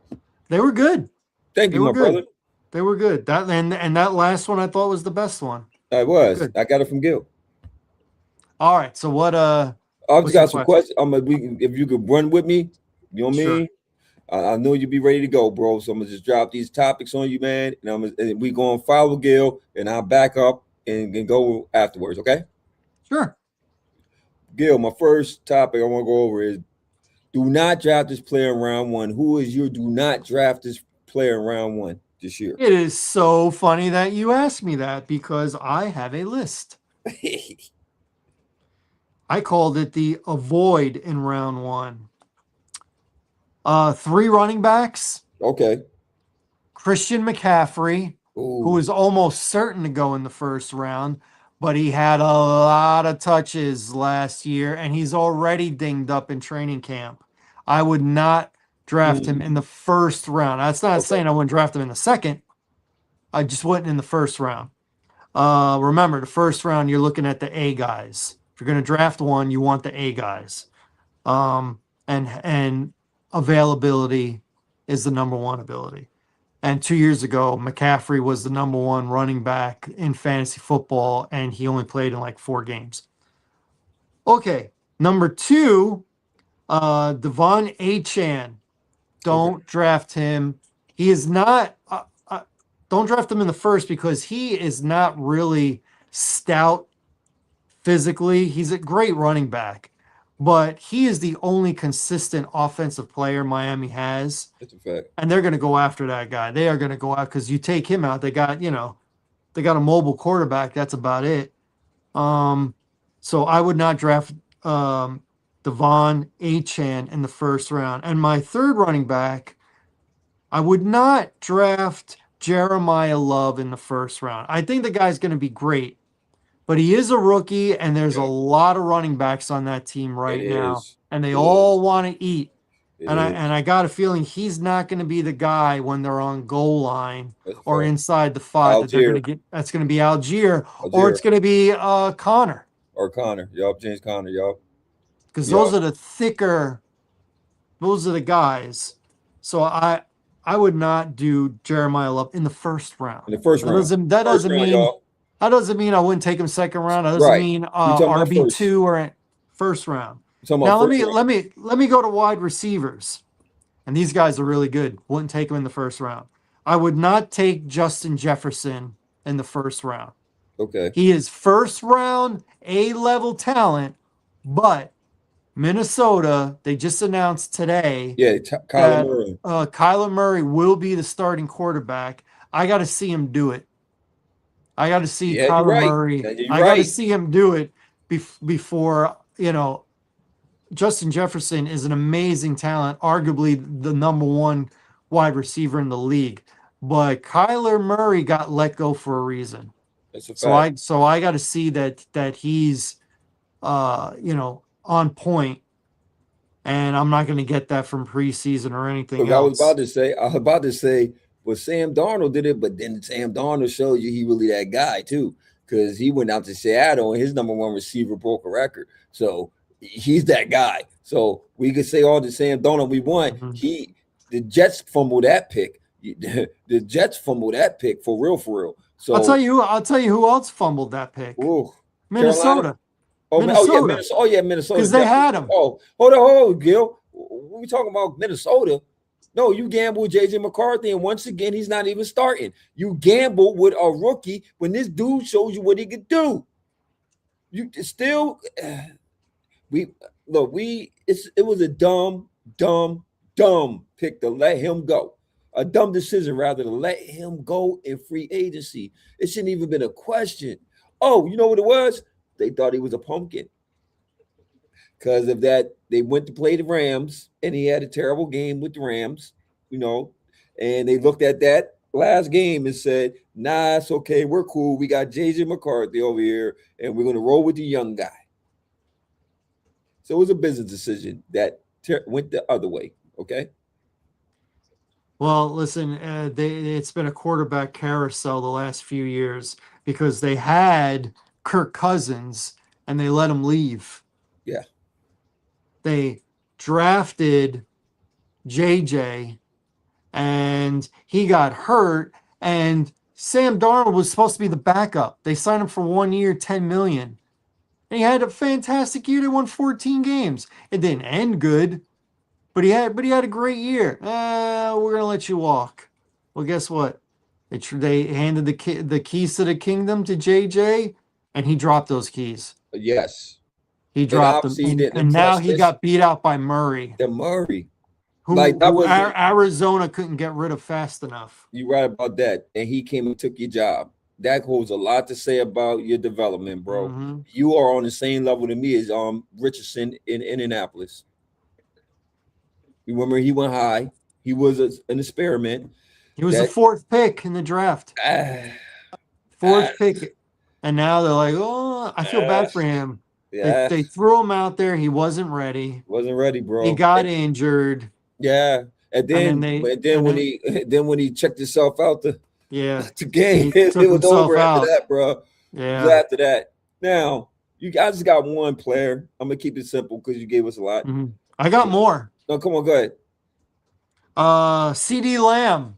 They were good. Thank They you, were my brother. good. They were good. That and that last one I thought was the best one. I was. Good. I got it from Gil. All right. So I've just what's your got some question? questions. If you could run with me, you know what I Sure. mean? I know you'll be ready to go, bro. So I'm gonna just drop these topics on you, man, and we gonna follow Gil, and I'll back up and go afterwards. Okay, Sure. Gil. My first topic I want to go over is: do not draft this player in round one. Who is your do not draft this player in round one this year? It is so funny that you asked me that because I have a list. I called it the avoid in round one. Three running backs, Okay. Christian McCaffrey, who Ooh. is almost certain to go in the first round, but he had a lot of touches last year and he's already dinged up in training camp. I would not draft him in Mm, the first round. That's not okay. saying I wouldn't draft him in the second. I just wouldn't in the first round. Remember, the first round, you're looking at the A guys. If you're going to draft one, you want the A guys. And availability is the number one ability. And 2 years ago, McCaffrey was the number one running back in fantasy football, and he only played in like 4 games. Okay, number two, Devon Achan. Okay. Don't draft him. He is not. Don't draft him in the first because he is not really stout physically. He's a great running back, but he is the only consistent offensive player Miami has, That's a fact. and they're going to go after that guy. They are going to go out because you take him out. They got a mobile quarterback. That's about it. Um, so I would not draft Devon Achan in the first round. And my third running back, I would not draft Jeremiah Love in the first round. I think the guy's going to be great, but he is a rookie, and there's a Yeah. lot of running backs on that team It right now, is. and they It is. all want to eat. It And I is. got a feeling he's not going to be the guy when they're on goal line That's a or fact. inside the five that they're going to Algier. get. That's going to be Algier or Algier it's going to be Connor, or Connor. Yup. James Connor. Yup. because Yup. those are the thicker. Those are the guys. So I would not do Jeremiah Love in the first round. In the first That round. doesn't that First doesn't round, mean y'all. that doesn't mean I wouldn't take him second round. That doesn't Right. mean We talking about RB first. two or first round. We talking about Now let first me round. let me let me go to wide receivers, and these guys are really good. Wouldn't take them in the first round. I would not take Justin Jefferson in the first round. Okay. He is first round A level talent, but Minnesota, they just announced today Yeah. Kyler that Murray. Kyler Murray will be the starting quarterback. I got to see him do it. I got to see Yeah, you're Kyler right. Murray. Yeah, you're I got to right. see him do it before, Justin Jefferson is an amazing talent, arguably the number one wide receiver in the league. But Kyler Murray got let go for a reason. That's a So fact. I got to see that he's on point, and I'm not going to get that from preseason or anything Look, I was else. about to say, well, Sam Darnold did it, but then Sam Darnold showed you he really that guy too, because he went out to Seattle and his number one receiver broke a record. So he's that guy. So we could say all the Sam Darnold we want. Mhm. The Jets fumbled that pick. The Jets fumbled that pick for real, for real. So, I'll tell you who else fumbled that pick. ooh, Carolina. Minnesota. Oh yeah, Minnesota. Minnesota. Oh yeah, Minnesota Because they definitely. had him. Oh, hold on, Gil. We talking about Minnesota? No, you gamble with JJ McCarthy, and once again, he's not even starting. You gamble with a rookie when this dude shows you what he could do. You still, we look. It was a dumb pick to let him go. A dumb decision rather to let him go in free agency. It shouldn't even been a question. Oh, you know what it was? They thought he was a pumpkin. Because of that, they went to play the Rams, and he had a terrible game with the Rams, you know. And they looked at that last game and said, "Nah, it's okay. We're cool. We got JJ McCarthy over here, and we're going to roll with the young guy." So it was a business decision that went the other way. Okay. Well, listen, it's been a quarterback carousel the last few years because they had Kirk Cousins and they let him leave. Yeah. They drafted JJ and he got hurt, and Sam Darnold was supposed to be the backup. They signed him for 1 year, 10 million. And he had a fantastic year. They won 14 games. It didn't end good, but he had a great year. We're gonna let you walk. Well, guess what? They handed the keys to the kingdom to JJ, and he dropped those keys. Yes. He And dropped them, obviously he didn't and now trust he this got beat out by Murray, the Murray. Like that wasn't Arizona couldn't get rid of fast enough. you right about that. And he came and took your job. That holds a lot to say about your development, bro. Hmm. You are on the same level to me as Richardson in Indianapolis. Remember, he went high. He was an experiment. He was the That fourth pick in the draft, ah, ah, fourth pick, and now they're like, oh, I feel ah, bad for him. yeah, They threw him out there. He wasn't ready. wasn't ready, He bro. got injured, Yeah, and then when he then when he checked himself out yeah, the game, he it took was himself over after out. that, bro. It was Yeah. after that. Now you guys got one player. I'm gonna keep it simple because you gave us a lot. Mhm. I got more. No, come on, go ahead. CD Lamb.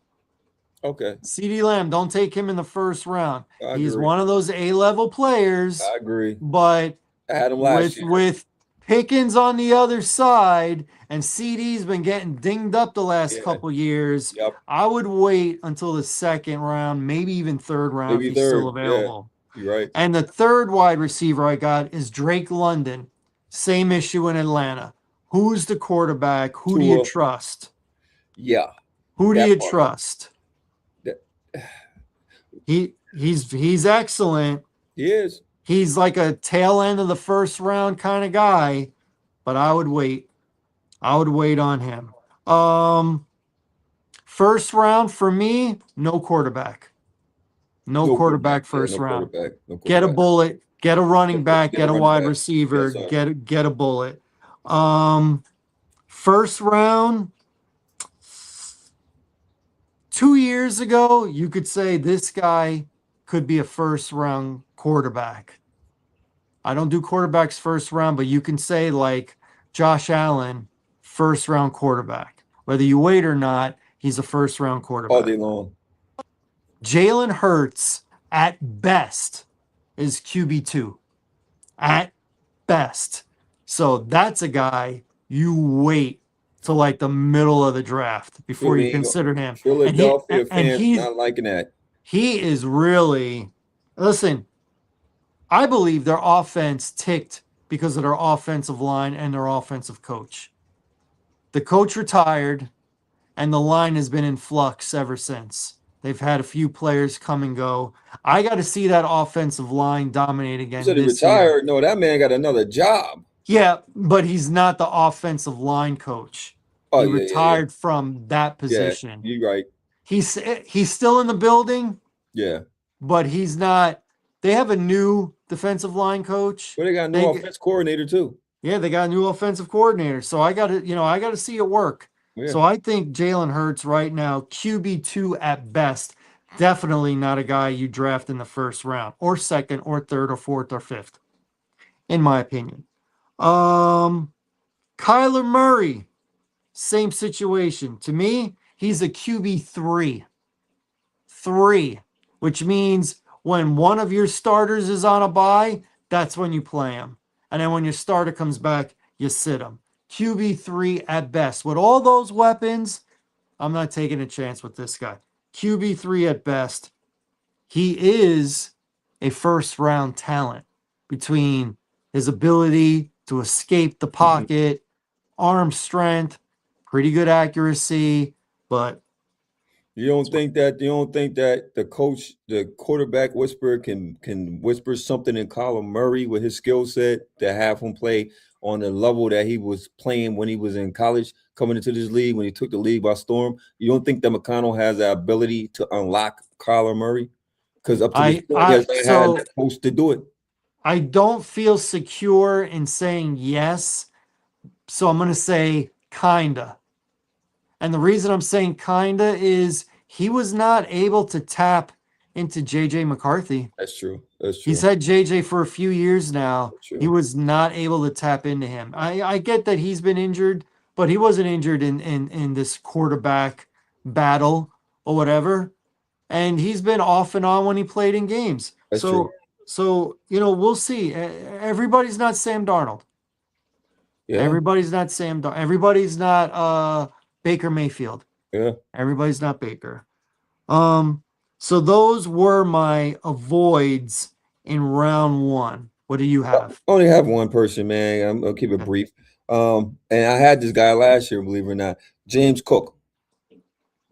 Okay, CD Lamb, don't take him in the first round. I He's agree. one of those A-level players, I agree. but I had him last with year. with Pickens on the other side and CD's been getting dinged up the last Yeah. couple years, Yep. I would wait until the second round, maybe even third round if Maybe he's still third. Yeah. available. You're right. And the third wide receiver I got is Drake London. Same issue in Atlanta. Who's the quarterback? Who do you Tua. trust? Yeah. Who do That you part. trust? That, He's excellent. he is. He's like a tail end of the first round kind of guy, but I would wait. I would wait on him. First round for me, no quarterback. No No quarterback. quarterback Yeah, first no round. quarterback. No Get a quarterback. bullet, get a running back, Get a get a running wide back. receiver, Yes, sir. get a bullet. Um First round, 2 years ago, you could say this guy could be a first round quarterback. I don't do quarterbacks first round, but you can say like Josh Allen, first round quarterback. Whether you wait or not, he's a first round All day quarterback. long. Jalen Hurts, at best, is QB2. At best. So that's a guy you wait till like the middle of the draft before you Philly, consider him. Philadelphia And fans not liking that. he is really, listen, I believe their offense ticked because of their offensive line and their offensive coach. The coach retired, and the line has been in flux ever since. They've had a few players come and go. I got to see that offensive line dominate You again said he this year. retired. No, that man got another job. Yeah, but he's not the offensive line coach. Oh He yeah, yeah, retired from that yeah. position. You right. He's still in the building, Yeah. but he's not They have a new defensive line coach. Well, they got a new They offense coordinator too. Yeah, they got a new offensive coordinator. So I got to see it work. Yeah, So I think Jalen Hurts right now, QB2 at best, definitely not a guy you draft in the first round or second or third or fourth or fifth, in my opinion. Um, Kyler Murray, same situation. To me, he's a QB3. Three, which means when one of your starters is on a bye, that's when you play him. And then when your starter comes back, you sit him. QB3 at best. With all those weapons, I'm not taking a chance with this guy. QB3 at best. He is a first round talent between his ability to escape the hmm. pocket, arm strength, pretty good accuracy, but You don't think that the coach, the quarterback whisperer, can whisper something in Kyler Murray with his skill set to have him play on the level that he was playing when he was in college, coming into this league when he took the league by storm. You don't think that McConnell has the ability to unlock Kyler Murray? Because up to this I point, he I has not had so that coach to do it. I don't feel secure in saying yes, so I'm going to say kinda. And the reason I'm saying kinda is he was not able to tap into JJ McCarthy. That's true. That's He's true. had JJ for a few years now. That's He true. was not able to tap into him. I get that he's been injured, but he wasn't injured in this quarterback battle or whatever. And he's been off and on when he played in games. That's true. So we'll see. Everybody's not Sam Darnold. Yeah. Everybody's not Sam Darnold. Everybody's not Baker Mayfield. Yeah. Everybody's not Baker. Um, so those were my avoids in round one. What do you I have? only have one person, man. I'll keep it Okay. brief. And I had this guy last year, believe it or not, James Cook.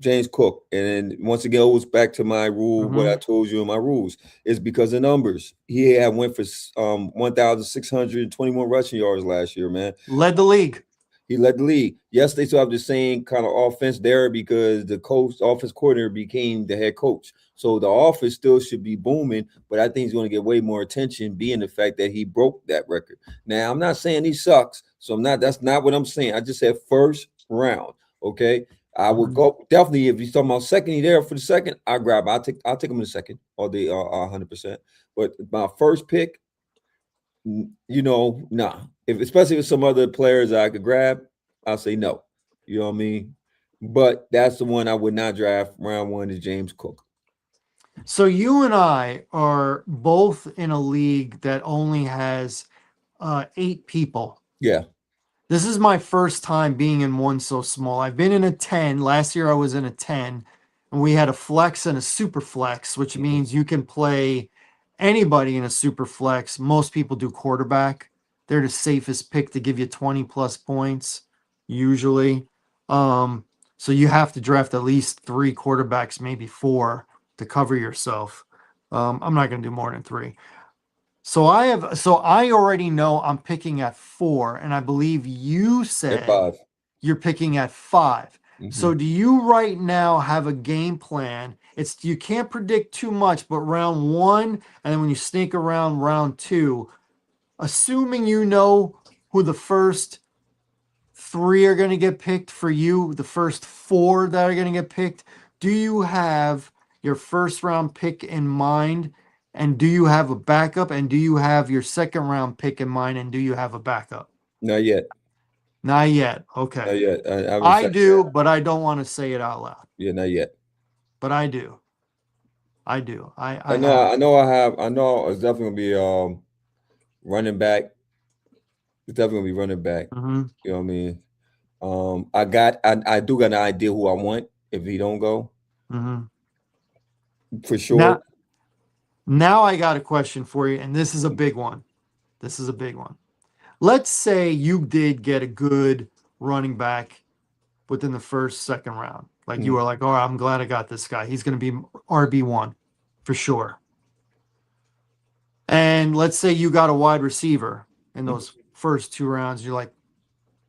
James Cook. And then once again, it was back to my rule, what I Mm-hmm. told you in my rules is because of numbers. He had went for 1,621 rushing yards last year, man. Led the league. He led the league. Yes, they still have the same kind of offense there because the coach, offense coordinator, became the head coach. So the offense still should be booming, but I think he's going to get way more attention, being the fact that he broke that record. Now, I'm not saying he sucks, so I'm not. That's not what I'm saying. I just said first round. Okay, I would Mm-hmm. go definitely if he's talking about second. He there for the second. I grab. I'll take him in the second or the 100%. But my first pick, nah. If especially with some other players I could grab, I'll say no. You know what I mean? But that's the one I would not draft. Round one is James Cook. So you and I are both in a league that only has 8 people. Yeah. This is my first time being in one so small. I've been in a 10. Last year I was in a 10, and we had a flex and a super flex, which Mhm. means you can play anybody in a super flex. Most people do quarterback. They're the safest pick to give you 20 plus points, usually. Um, so you have to draft at least 3 quarterbacks, maybe 4 to cover yourself. I'm not going to do more than 3. So I already know I'm picking at 4, and I believe you At said five. you're picking at 5. Hmm. So do you right now have a game plan? It's you can't predict too much, but round 1 and then when you sneak around round 2, assuming you know who the first 3 are going to get picked for you, the first 4 that are going to get picked, do you have your first round pick in mind? And do you have a backup? And do you have your second round pick in mind? And do you have a backup? Not yet. Not yet. Not Okay. yet. I haven't I said that. do, but I don't want to say it out loud. Yeah, not yet. But I do. I do. I I know. have. I know. I have. I know. It's definitely gonna be running back. It's definitely gonna be running back. Hmm. You know what I mean? I do got an idea who I want if he don't go Hmm. for sure. Now, now I got a question for you, and this is a big one. This is a big one. Let's say you did get a good running back within the first, second round. Like you Mhm. were like, oh, I'm glad I got this guy. He's going to be RB1 for sure. And let's say you got a wide receiver in those first 2 rounds. You're like,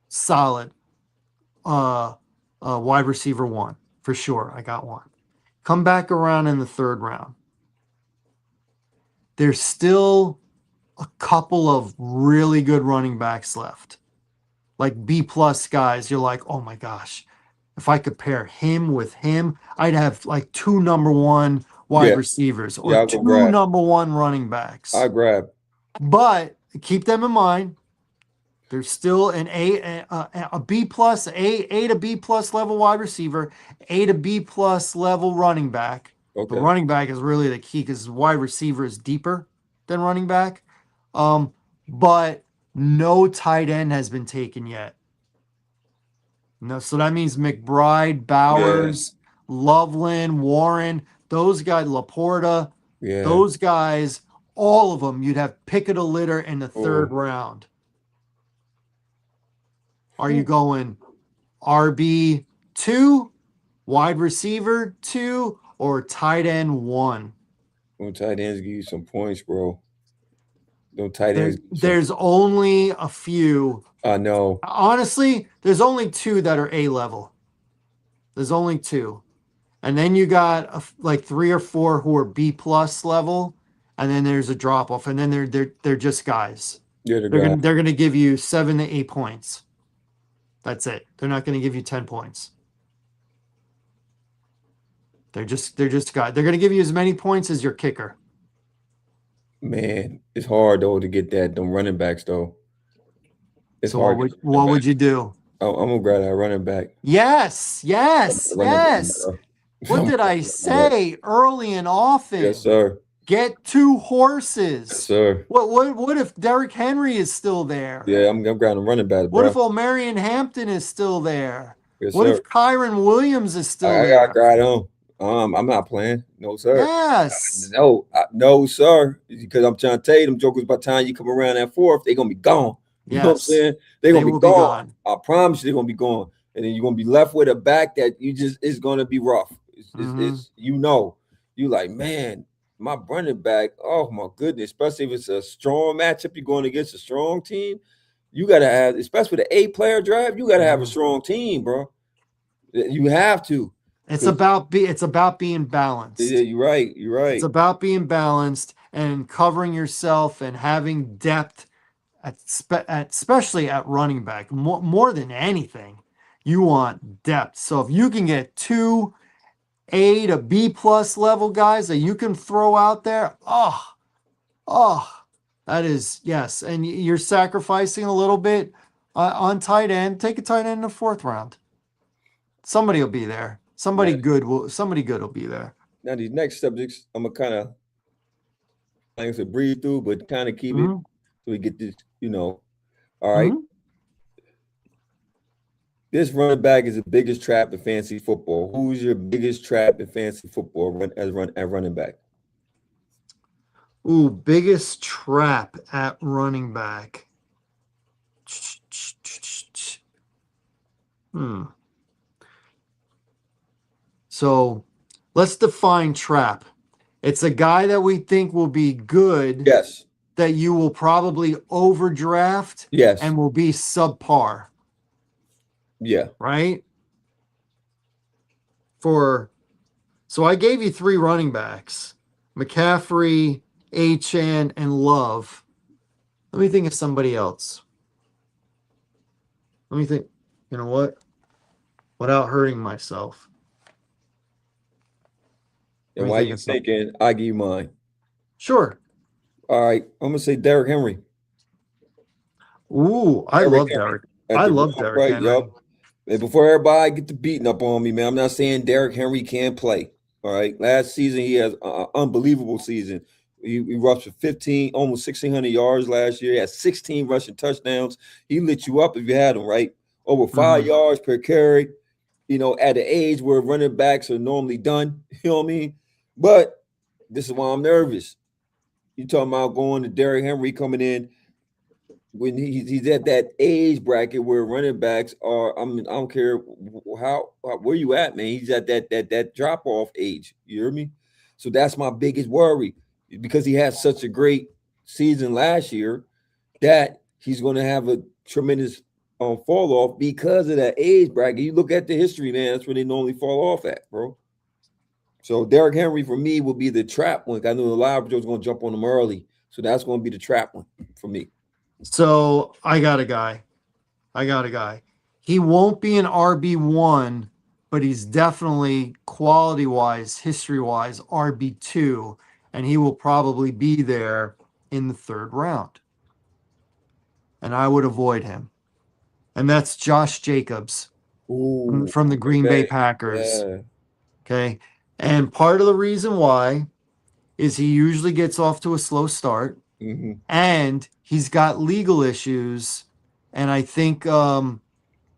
solid. Uh, Wide receiver 1 for sure. I got one. Come back around in the third round. there's still a couple of really good running backs left. Like B plus guys, you're like, oh my gosh, if I could pair him with him, I'd have like two number one wide Yeah, receivers or yeah. I'll go two grab. number one running backs. I grab. But keep them in mind. There's still an a B plus, A to B plus level wide receiver, A to B plus level running back. The Okay. running back is really the key because wide receiver is deeper than running back. Um, but no tight end has been taken yet. No, so that means McBride, Yeah. Bowers, Loveland, Warren, those guys, Laporta, Yeah. those guys, all of them, you'd have pick of the litter in the third Oh. round. Are you Whew. going RB2, wide receiver 2, or tight end 1? Them tight ends give you some points, bro. Them tight ends There, give you some. there's only a few. I know. Honestly, there's only two that are A level. There's only two. And then you got like three or four who are B plus level, and then there's a drop off, and then they're just guys. You're the They're guy. gonna they're gonna give you 7 to 8 points. That's it. They're not gonna give you 10 points. They're just guys. They're gonna give you as many points as your kicker. Man, it's hard though to get that. Them running backs though. It's So what hard to would get running what back. would you do? I'm gonna grab that running back. Yes, yes, Running back, yes. bro. What I'm did I grabbing running back. say early and Yes, often? sir. Get two Yes, horses. sir. What if Derrick Henry is still there? Yeah, I'm grabbing running back, What bro. if O'Marion Hampton is still there? Yes, What sir. if Kyron Williams is still I got there? grab on. I'm not playing. No, sir. Yes. No, no, sir. Because I'm trying to tell you, them jokers, by the time you come around that fourth, they're gonna be gone. You know what I'm Yes. saying? They're They gonna be will be gone. gone. I promise you, they're gonna be gone. And then you're gonna be left with a back that you just it's gonna be rough. Mhm. You like, man, my running back. Oh my goodness, especially if it's a strong matchup, you're going against a strong team. You gotta have, especially with the 8 player drive, you gotta have a Mhm. strong team, bro. You have to. It's 'Cause about being yeah, balanced. you're right. You're It's right. about being balanced and covering yourself and having depth especially at running back. More than anything, you want depth. So if you can get two A to B plus level guys that you can throw out there, oh, that is yes. And you're sacrificing a little bit on tight end. Take a tight end in the fourth round. Somebody will be there. Now, Somebody good will be there. now these next subjects, I'm gonna kind of like to breathe through, but kind of keep it Hmm. so we get this. All right. Hmm. This running back is the biggest trap in fantasy football. Who's your biggest trap in fantasy football at running back? Ooh, biggest trap at running back. Hmm. So let's define trap. It's a guy that we think will be good Yes. that you will probably overdraft Yes. and will be subpar, Yeah. right? So I gave you three running backs: McCaffrey, Achan, and Love. Let me think of somebody else. Let me think. You know what? Without hurting myself. Let And me while think you of something. thinking, I give you mine. Sure. All right. I'm gonna say Derrick Henry. Ooh, I Derrick love Henry Derrick. at I the love Derrick right. Henry. Yup. And before everybody get the beating up on me, man, I'm not saying Derrick Henry can't play. All right. Last season, he has an unbelievable season. He rushed for 15, almost 1,600 yards last year. He had 16 rushing touchdowns. He lit you up if you had him, right? Over 5 yards per carry, at the age where running backs are normally done. You know what I mean? But this is why I'm nervous. You talking about going to Derrick Henry coming in when he's at that age bracket where running backs are. I mean, I don't care where you at, man. He's at that drop off age. You hear me? So that's my biggest worry because he had such a great season last year that he's going to have a tremendous fall off because of that age bracket. You look at the history, man. That's where they normally fall off at, bro. So Derrick Henry for me will be the trap one. I knew a lot of people was going to jump on him early, so that's going to be the trap one for me. So I got a guy. I got a guy. He won't be an RB1, but he's definitely quality wise, history wise, RB2, and he will probably be there in the third round. And I would avoid him. And that's Josh Jacobs Ooh, from the Green Bay okay, Packers. yeah. Okay. And part of the reason why is he usually gets off to a slow start Mm-hmm. and he's got legal issues. And I think the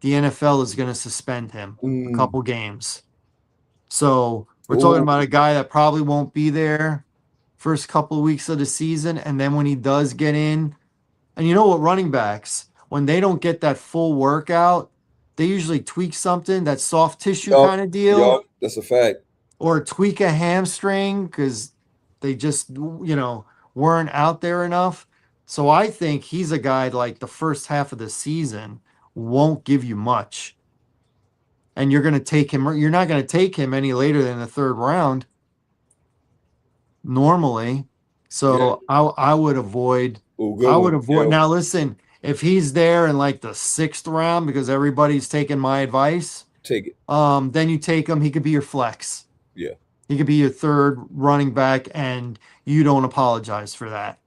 NFL is going to suspend him a Mm. couple games. So we're talking Ooh, about a guy that probably won't be there first couple of weeks of the season. And then when he does get in, and you know what, running backs, when they don't get that full workout, they usually tweak something, that soft tissue yup, kind of deal, yup, that's a fact. or tweak a hamstring because they just, weren't out there enough. So I think he's a guy like the first half of the season won't give you much. And you're not going to take him any later than the third round normally. Yeah. So I would avoid, Oh, good one. Yeah, now listen, if he's there in like the sixth round because everybody's taking my advice, take it. then you take him. He could be your flex. Yeah. He could be your third running back, and you don't apologize for that.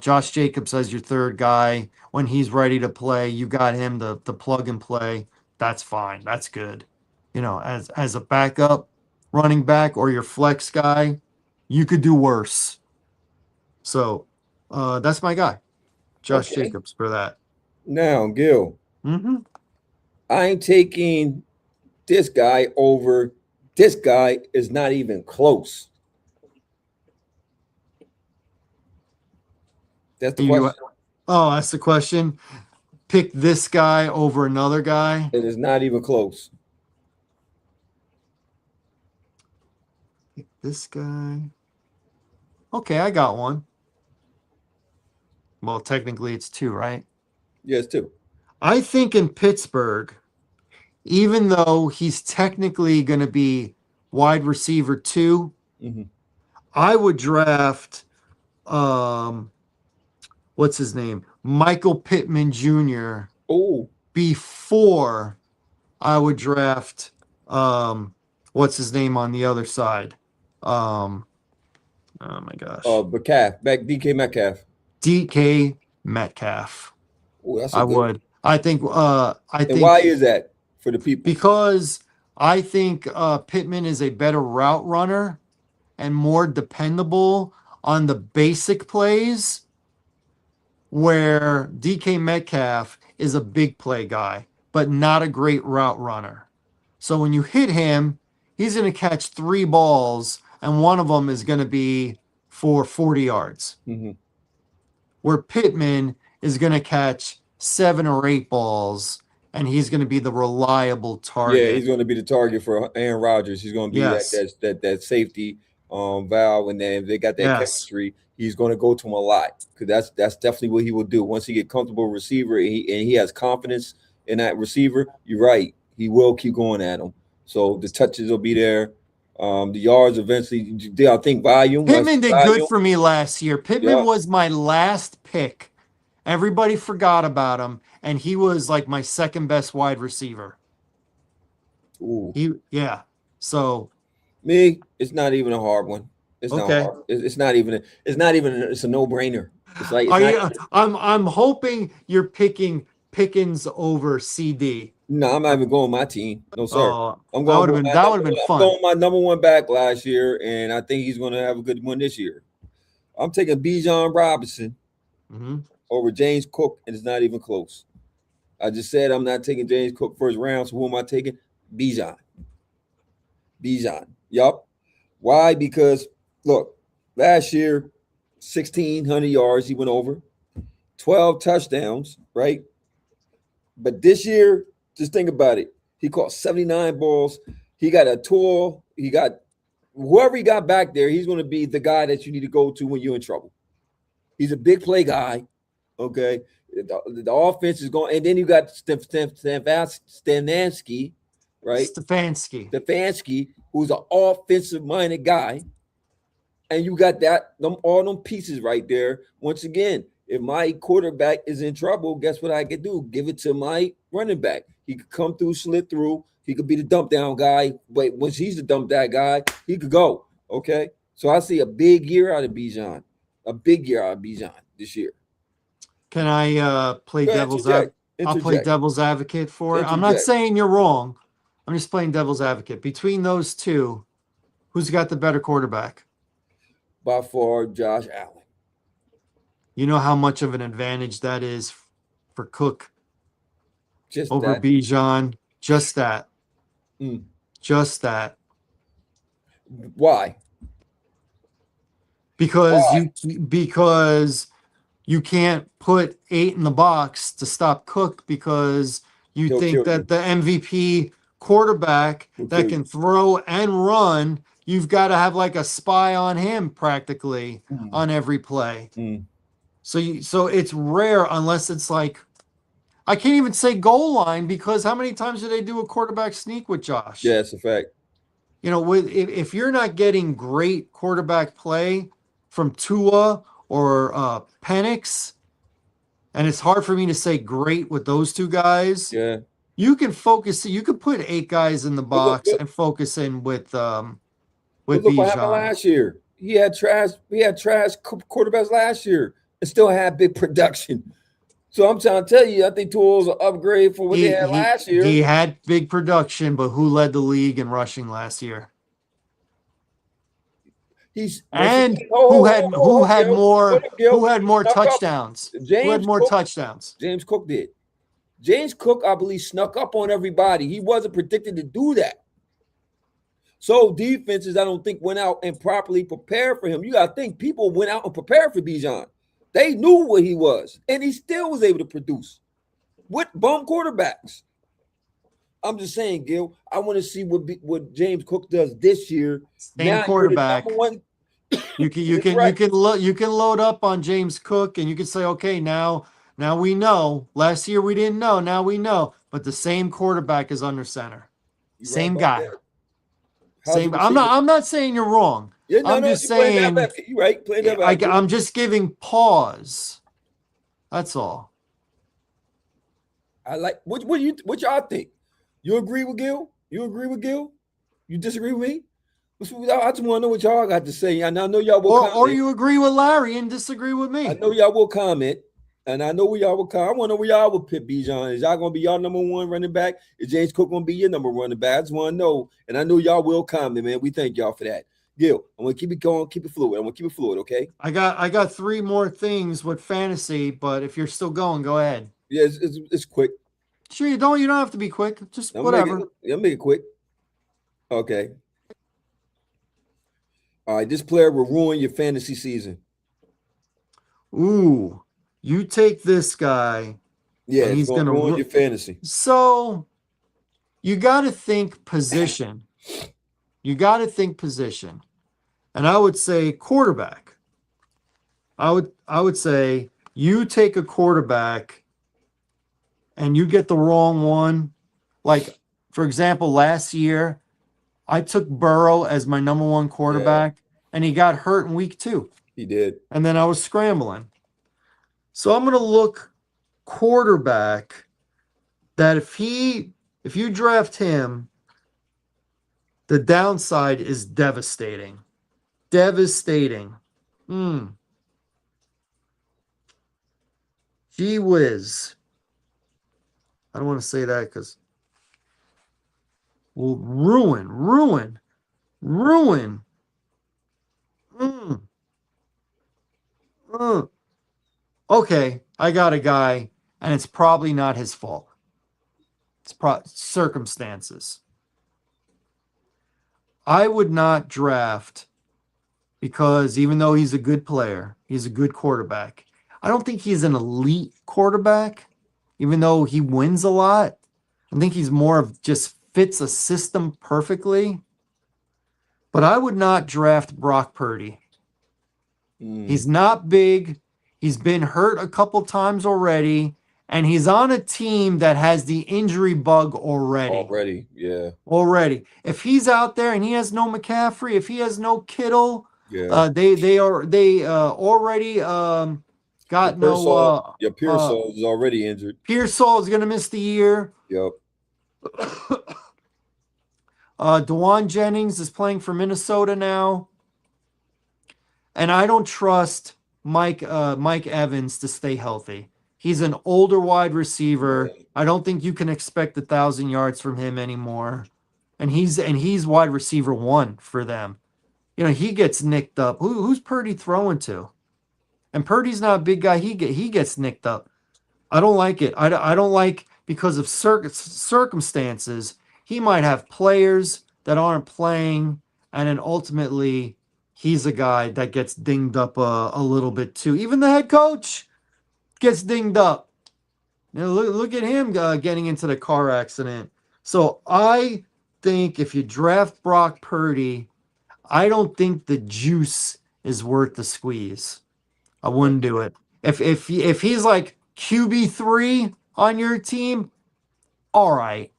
Josh Jacobs as your third guy. When he's ready to play, you got him to plug and play. That's fine. That's good. As a backup running back or your flex guy, you could do worse. So that's my guy, Josh Okay. Jacobs, for that. Now, Gil, Hmm. I ain't taking this guy over. This guy is not even close. That's the You, question. oh, that's the question. Pick this guy over another guy. It is not even close. Pick this guy. Okay, I got one. Well, technically it's two, right? Yes, too. I think in Pittsburgh, even though he's technically going to be wide receiver two, Hmm. I would draft um what's his name? Michael Pittman Jr. Oh, before I would draft what's his name on the other side? Um oh my gosh. Metcalf, back DK Metcalf. DK Metcalf. Oh, that's a I good one. would. I And why think is that for the people? because I think Pittman is a better route runner and more dependable on the basic plays, where DK Metcalf is a big play guy, but not a great route runner. So when you hit him, he's going to catch three balls, and one of them is going to be for 40 yards, Hmm. where Pittman is going to catch seven or eight balls, and he's going to be the reliable Yeah, target. he's going to be the target for Aaron Rodgers. He's going to be that Yes. safety valve, and then if they got that Yes. chemistry, he's going to go to him a lot because that's definitely what he will do once he get comfortable with receiver and he has confidence in that receiver. You're right, he will keep going at him. So the touches will be there. The yards eventually. I think volume. I see Pittman did good volume. for me last year. Pittman Yeah. was my last pick. Everybody forgot about him, and he was like my second best wide receiver. Ooh. Yeah. So, Me, it's not even a hard one. It's not okay. hard. It's not even. It's not even. It's a no brainer. It's like it's Are not. you I'm hoping you're picking Pickens over CD. No, I'm not even going my team. No, sir. Oh, I'm going with my that would number have been one. I'm fun. going with my number one back last year, and I think he's going to have a good one this year. I'm taking Bijan Robinson Hmm. over James Cook, and it's not even close. I just said I'm not taking James Cook first round. So who am I taking? Bijan. Bijan. Yup. Why? Because look, last year, 1,600 yards he went over, 12 touchdowns, right? But this year, just think about it. He caught 79 balls. He got a tool. He got whoever he got back there, he's going to be the guy that you need to go to when you're in trouble. He's a big play guy. Okay. The offense is going, and then you got Stefanski, right? Stefanski. Stefanski, who's an offensive-minded guy, and you got all them pieces right there. Once again, if my quarterback is in trouble, guess what I could do? Give it to my running back. He could come through, slid through. He could be the dump down guy. But once he's the dump down guy, he could go. Okay. So I see a big year out of Bijan. A big year out of Bijan this year. Can I play Go ahead, devil's advocate? I'll play interject. devil's advocate for it. I'm not Interject. saying you're wrong. I'm just playing devil's advocate. Between those two, who's got the better quarterback? By far, Josh Allen. You know how much of an advantage that is for Cook Just over that. Bijan. Just that. Mm. Just that. Why? Because you can't put 8 in the box to stop Cook because you He'll think kill that you. the MVP quarterback He'll that kill can you. throw and run, you've got to have like a spy on him practically on every play. Mm. So it's rare unless it's like, I can't even say goal line because how many times do they do a quarterback sneak with Josh? Yeah, it's a fact. You know, if you're not getting great quarterback play from Tua or Penix, and it's hard for me to say great with those two guys. Yeah. You can focus. You could put 8 guys in the box look. and focus in with But look what happened Bijan. last year. He had trash quarterbacks last year and still had big production. So I'm trying to tell you, I think Tua was an upgrade for what they had last year. He had big production, but who led the league in rushing last year? Who had more touchdowns? Who had more touchdowns? James Cook did. James Cook, I believe, snuck up on everybody. He wasn't predicted to do that. So defenses, I don't think, went out and properly prepared for him. You got to think people went out and prepared for Bijan. They knew what he was, and he still was able to produce with bum quarterbacks. I'm just saying, Gil, I want to see what James Cook does this year. Same quarterback. You can load up on James Cook, and you can say, okay, now we know. Last year we didn't know. Now we know. But the same quarterback is under center. Same guy. Same. I'm not saying you're wrong. Yeah, I'm just saying you're right. I'm just giving pause. That's all. I like what y'all think? You agree with Gil? You agree with Gil? You disagree with me? I just want to know what y'all got to say. And I know y'all will comment. Or you agree with Larry and disagree with me. I know y'all will comment. And I know where y'all will come. I want to know where y'all will pit Bijan. Is y'all going to be y'all number one running back? Is James Cook going to be your number running back? I just want to know. And I know y'all will comment, man. We thank y'all for that. Gil, I'm going to keep it going, keep it fluid. I'm going to keep it fluid, okay? I got 3 more things with fantasy, but if you're still going, go ahead. Yeah, it's quick. Sure, you don't have to be quick. Just whatever. I'll make it quick. Okay. All right, this player will ruin your fantasy season. Ooh, you take this guy. Yeah, he's going to ruin your fantasy. So you got to think position. And I would say quarterback. I would say you take a quarterback and you get the wrong one. Like, for example, last year, I took Burrow as my number 1 quarterback, and he got hurt in week 2. He did. And then I was scrambling. So I'm going to look quarterback that if you draft him, the downside is devastating. Devastating. Gee whiz. I don't want to say that because we'll ruin. Okay, I got a guy, and it's probably not his fault. It's circumstances. I would not draft because even though he's a good player, he's a good quarterback. I don't think he's an elite quarterback, even though he wins a lot. I think he's more of just fits a system perfectly. But I would not draft Brock Purdy. He's not big. He's been hurt a couple times already, and he's on a team that has the injury bug already. Already, yeah, Already, if he's out there and he has no McCaffrey, if he has no Kittle, yeah. they already Your got no Pearsall, your Pearsall is already injured. Pearsall is gonna miss the year. Yep. Dewan Jennings is playing for Minnesota now, and I don't trust Mike Evans to stay healthy. He's an older wide receiver. Yeah. I don't think you can expect 1,000 yards from him anymore. And he's wide receiver one for them. He gets nicked up. Who's Purdy throwing to? And Purdy's not a big guy. He gets nicked up. I don't like it. I don't like because of circumstances. He might have players that aren't playing, and then ultimately he's a guy that gets dinged up a little bit too. Even the head coach gets dinged up. Look at him getting into the car accident. So I think if you draft Brock Purdy, I don't think the juice is worth the squeeze. I wouldn't do it. If he's like QB3 on your team, all right.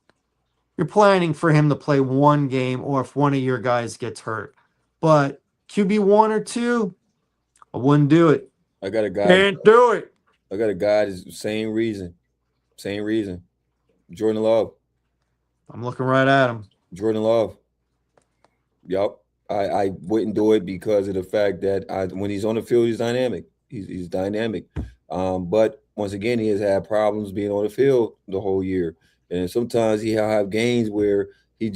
You're planning for him to play one game or if one of your guys gets hurt. But QB1 or 2, I wouldn't do it. I got a guy. Can't do it. I got a guy. That's the same reason. Same reason. Jordan Love. I'm looking right at him. Jordan Love. Yup. I wouldn't do it because of the fact that when he's on the field, he's dynamic. He's dynamic. But once again, he has had problems being on the field the whole year. And sometimes he'll have games where he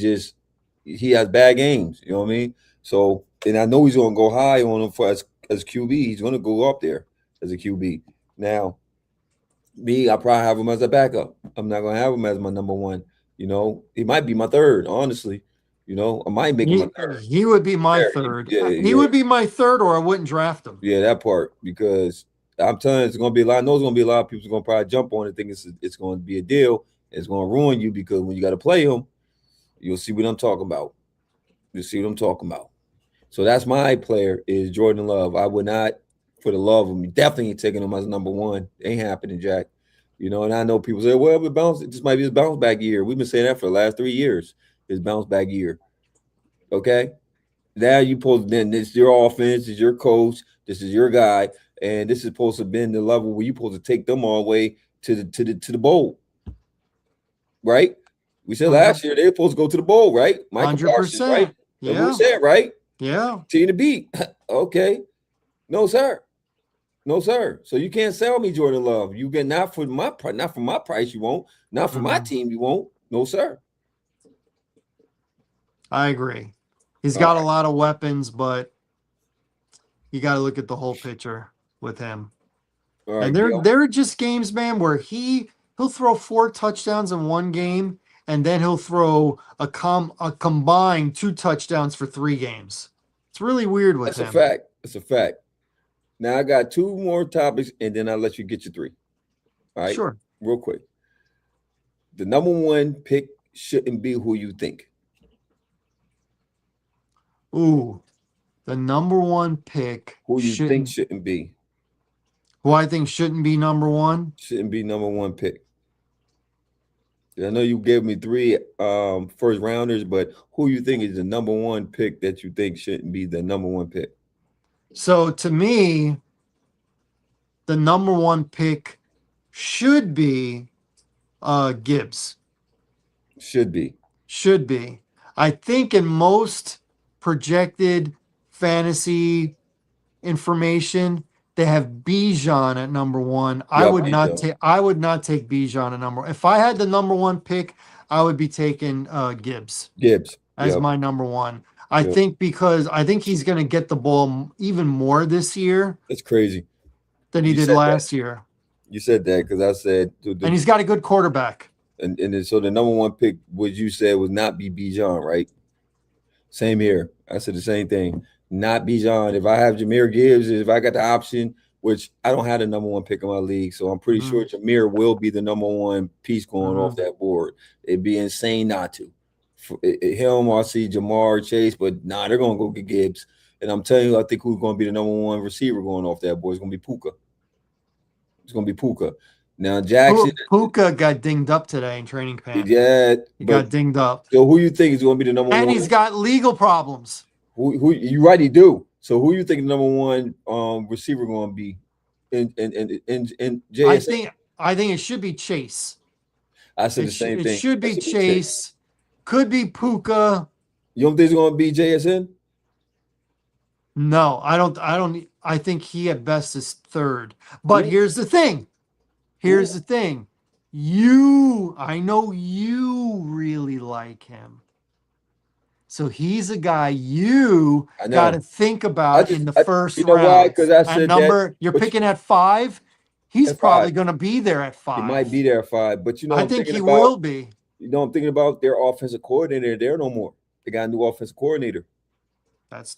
has bad games. You know what I mean? So, and I know he's gonna go high on him for as QB. He's gonna go up there as a QB. Now, me, I probably have him as a backup. I'm not gonna have him as my number one. He might be my third, honestly. I might make him a third. He would be my There, third. yeah, He yeah, would be my third, or I wouldn't draft him. yeah, that part because I'm telling you, it's gonna be a lot. I know it's gonna be a lot of people gonna probably jump on it, think it's gonna be a deal. It's gonna ruin you because when you got to play him, you'll see what I'm talking about. You'll see what I'm talking about. So that's my player is Jordan Love. I would not, for the love of me, definitely ain't taking him as number one. Ain't happening, Jack. And I know people say, well, this might be his bounce back year. We've been saying that for the last 3 years. His bounce back year. Okay. Now you supposed then this is your offense, this is your coach, this is your guy, and this is supposed to be in the level where you're supposed to take them all the way to the bowl. Right? We said last year they're supposed to go to the bowl, right? Michael Parsons, right? 100%. That's what we Yeah. said, right? Yeah. Team to beat. Okay. No, sir. No, sir. So you can't sell me Jordan Love. You get not for my price, you won't. Not for my team, you won't. No, sir. I agree. He's All got a right. lot of weapons, but you got to look at the whole picture with him. All And right, there Gil. there are just games, man, where he'll throw 4 touchdowns in one game, and then he'll throw a combined 2 touchdowns for 3 games. It's really weird with That's a him. fact. That's a fact. Now I got 2 more topics, and then I'll let you get your 3. All right, Sure. real quick. The number one pick shouldn't be who you think. Ooh, the number one pick Who you think shouldn't shouldn't be. who I think shouldn't be number one. Shouldn't be number one pick. I know you gave me 3 first rounders, but who you think is the number one pick that you think shouldn't be the number one pick? So to me, the number one pick should be Gibbs. Should be. Should be. I think in most projected fantasy information, they have Bijan at number one. I Yup, would he not does. take I would not take Bijan at number. If I had the number one pick, I would be taking Gibbs Gibbs. as Yep. my number one. I Yep. think because I think he's going to get the ball even more this year That's crazy. than he You did said that. last year. You said that because I said And he's got a good quarterback. and then, so the number one pick, what you said was not be Bijan, right? Same here. I said the same thing. Not Bijan. If I have Jameer Gibbs, if I got the option, which I don't have the number one pick in my league, so I'm pretty sure Jameer will be the number one piece going off that board. It'd be insane not to. Him, I see Jamar Chase, but they're gonna go get Gibbs. And I'm telling you, I think who's gonna be the number one receiver going off that board is gonna be Puka. It's gonna be Puka. Now Jackson, Puka got dinged up today in training camp. yeah, He but got dinged up. so who you think is going to be the number And one? he's got legal problems. Who you right? He do. So who you think the number one receiver going to be in I JSN? think I think it should be Chase. I said the same It thing. should That be should be Chase. Chase. Could be Puka. You don't think it's going to be JSN? No, I don't I think he at best is third. But Who? here's the thing. Who? Here's the thing. I know you really like him. So he's a guy you I got to know. think about in the first You know why? round. Because I At said that. you're But picking at 5. He's at five, probably going to be there at he might 5. be there at five. But you know, I what I'm think thinking he about. will be. You know, I'm thinking about their offensive coordinator. There no more. They got a new offensive coordinator.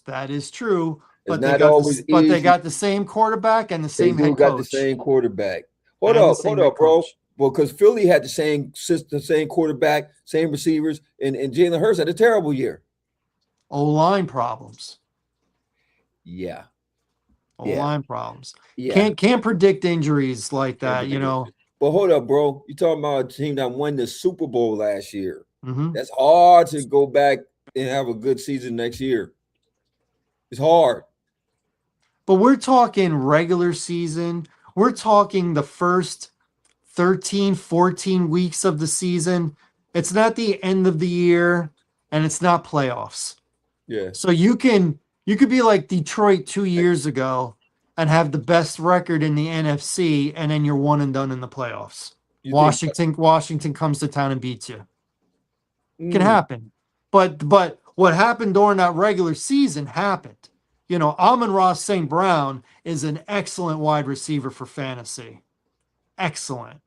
That is true, It's not always but they easy. got the same quarterback and the They same do head got the coach. same quarterback. And the Hold same head up, bro. coach. Well, because Philly had the same system, same quarterback, same receivers, and Jalen Hurts had a terrible year. O-line problems. Yeah, yeah, O-line problems. yeah. Can't predict injuries like Can't that, you predict know. it. But hold up, bro. You talking about a team that won the Super Bowl last year? Hmm. That's hard to go back and have a good season next year. It's hard. But we're talking regular season. We're talking the first 13, 14 weeks of the season. It's not the end of the year and it's not playoffs. Yeah. So you could be like Detroit 2 years ago and have the best record in the NFC, and then you're one and done in the playoffs. You think? Washington comes to town and beats you. Can Mm, happen. But what happened during that regular season happened. You know, Amon-Ra St. Brown is an excellent wide receiver for fantasy. Excellent.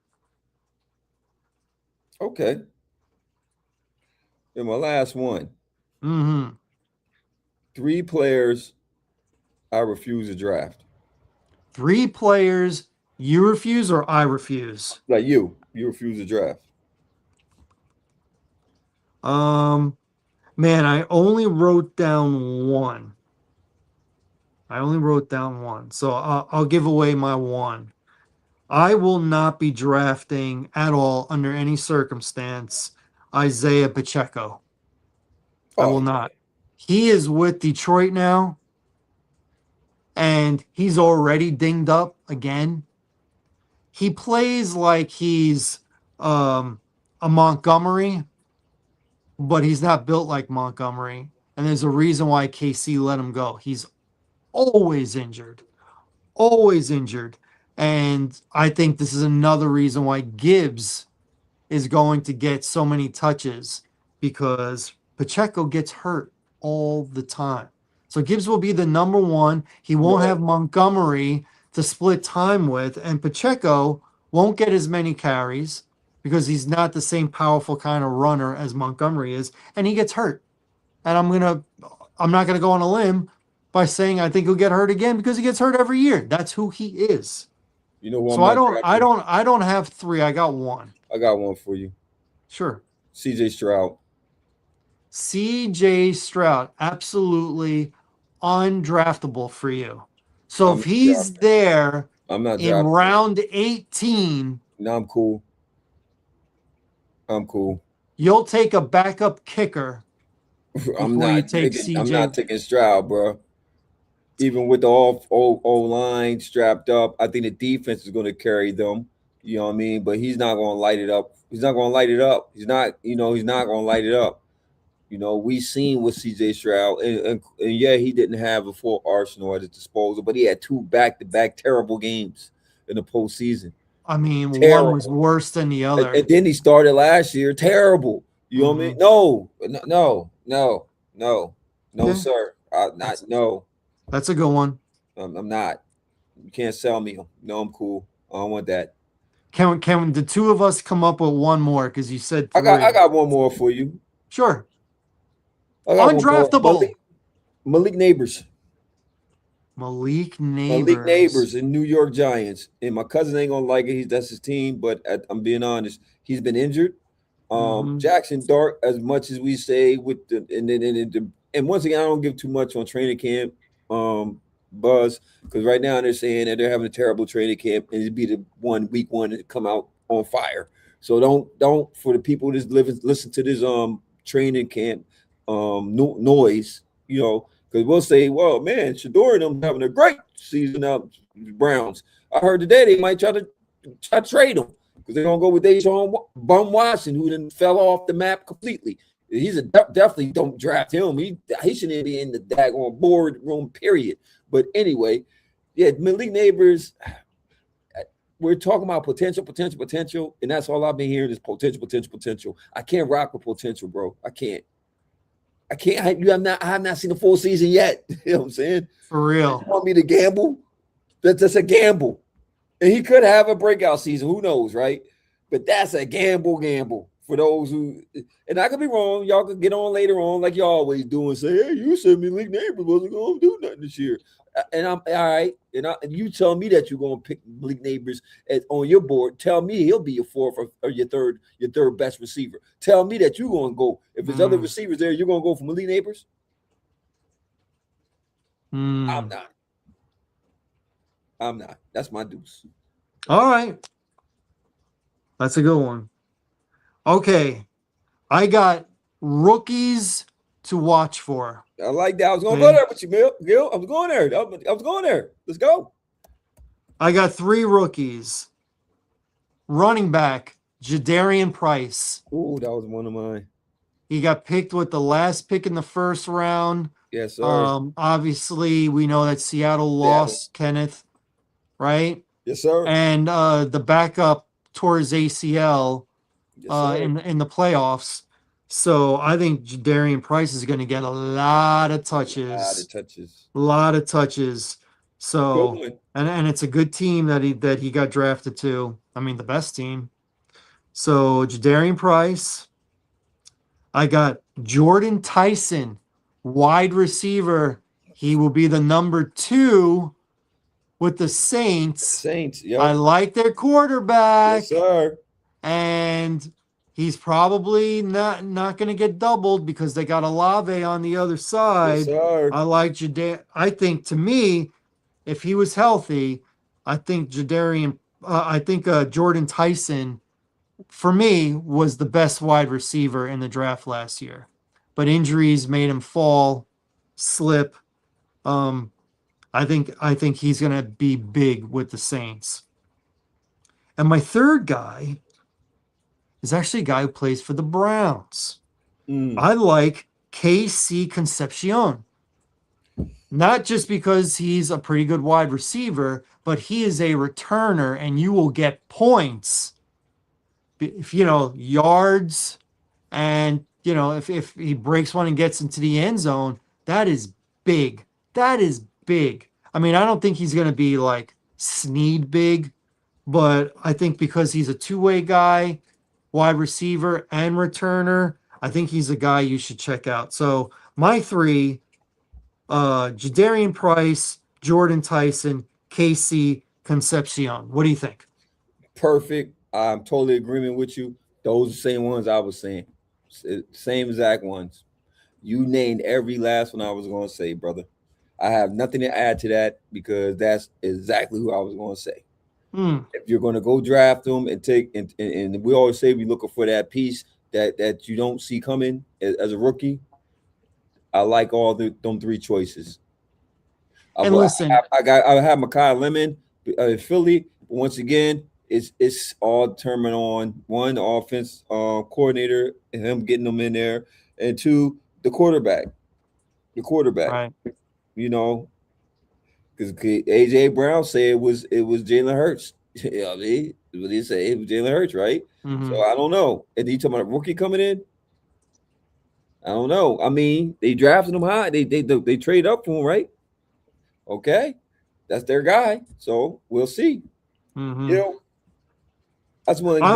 okay. And my last one. Hmm. 3 players I refuse to draft. 3 players you refuse or I refuse? Like you refuse to draft. Um, Man, I only wrote down one. So I'll give away my one. I will not be drafting at all under any circumstance Isaiah Pacheco. I Oh will not. He is with Detroit now, and he's already dinged up again. He plays like he's um, a Montgomery, but he's not built like Montgomery. And there's a reason why KC let him go. He's always injured, always injured. And I think this is another reason why Gibbs is going to get so many touches because Pacheco gets hurt all the time. So Gibbs will be the number one. He won't no, have Montgomery to split time with, and Pacheco won't get as many carries because he's not the same powerful kind of runner as Montgomery is, and he gets hurt. And I'm not gonna go on a limb by saying I think he'll get hurt again because he gets hurt every year. That's who he is. you know who I'm So not drafting? I don't have three. I got one. I got one for you. Sure. CJ Stroud. CJ Stroud, absolutely undraftable for you. So I'm if not he's drafting. there I'm not in drafting him. round 18, No, I'm cool. I'm cool. you'll take a backup kicker I'm before you not take taking. I'm CJ. not taking Stroud, bro. Even with the O line strapped up, I think the defense is going to carry them. You know what I mean? But he's not going to light it up. He's not going to light it up. He's not. You know, he's not going to light it up. You know, we seen with CJ Stroud, and yeah, he didn't have a full arsenal at his disposal, but he had 2 back-to-back terrible games in the postseason. I mean, one was Terrible. worse than the And other. then he started last year terrible. You know what I mean? Hmm. No, no, Okay, sir. Not that's no. that's a good one. I'm not. You can't sell me. No, I'm cool. I don't want that. Can the two of us come up with one more? Because you said I three. got one more for you. Sure. I got one more. Undraftable. Malik Neighbors. Malik Malik Neighbors. Neighbors in New York Giants. And my cousin ain't gonna like it. That's his team, but I'm being honest. He's been injured. Hmm. Jackson Dart, as much as we say with the and once again, I don't give too much on training camp. buzz because right now they're saying that they're having a terrible training camp and it'd be the week one to come out on fire. So don't for the people that's listen to this training camp noise, because we'll say, well, man, Shador and them having a great season out Browns. I heard today they might try to trade him because they're gonna go with Deshaun Bum Watson, who then fell off the map completely. He's definitely don't draft him. He shouldn't be in the daggone board room, period. But anyway, yeah, Malik Neighbors, we're talking about potential, and that's all I've been hearing is potential. I can't rock with potential, bro. I can't. I have not seen the full season yet. You know what I'm saying? For real. You want me to gamble? That's a gamble. And he could have a breakout season. Who knows, right? But that's a gamble for those who. And I could be wrong. Y'all could get on later on, like you always do, and say, "Hey, you said Malik Neighbors wasn't going to do nothing this year." And I'm all right. And you tell me that you're going to pick Malik Neighbors on your board. Tell me he'll be your fourth or your third best receiver. Tell me that you're going to go. If there's other receivers there, you're going to go for Malik Neighbors. I'm not. That's my deuce. All right. That's a good one. Okay. I got rookies to watch for. I like that. I was going to go there with you, Gil. I was going there. I was going there. Let's go. I got 3 rookies. Running back, Jadarian Price. Oh, that was one of mine. He got picked with the last pick in the first round. Yes, sir. Obviously, we know that Seattle lost Kenneth, right? Yes, sir. And the backup tore his ACL in the playoffs. So I think Jadarian Price is going to get a lot of touches. A lot of touches. So and it's a good team that he got drafted to. I mean, the best team. So Jadarian Price. I got Jordan Tyson, wide receiver. He will be the number 2 with the Saints. Yep. I like their quarterback. Yes, sir. And he's probably not going to get doubled because they got Olave on the other side. Yes, sir. I like Jadarian. I think, to me, if he was healthy, I think Jordan Tyson, for me, was the best wide receiver in the draft last year. But injuries made him slip. I think he's going to be big with the Saints. And my third guy is actually a guy who plays for the Browns. I like KC Concepcion. Not just because he's a pretty good wide receiver, but he is a returner, and you will get points. If yards, and if he breaks one and gets into the end zone, that is big. That is big. I mean, I don't think he's going to be like Snead big, but I think because he's a two-way guy, wide receiver and returner, I think he's a guy you should check out. So my 3, Jadarian Price, Jordan Tyson, KC Concepcion. What do you think? Perfect. I'm totally agreement with you. Those are the same ones I was saying. Same exact ones. You named every last one I was going to say, brother. I have nothing to add to that because that's exactly who I was going to say. If you're going to go draft them and take, and we always say we're looking for that piece that you don't see coming as a rookie, I like all them 3 choices. And listen, I have Mekhi Lemon in Philly, but once again, it's all determined on 1, the offense coordinator and him getting them in there, and 2, the quarterback. right. Because AJ Brown said it was Jalen Hurts. You know what I mean? What he say? It was Jalen Hurts, right? So I don't know. And he talking about a rookie coming in. I don't know. I mean, they drafted him high. They trade up for him, right? Okay, that's their guy. So we'll see. That's one. I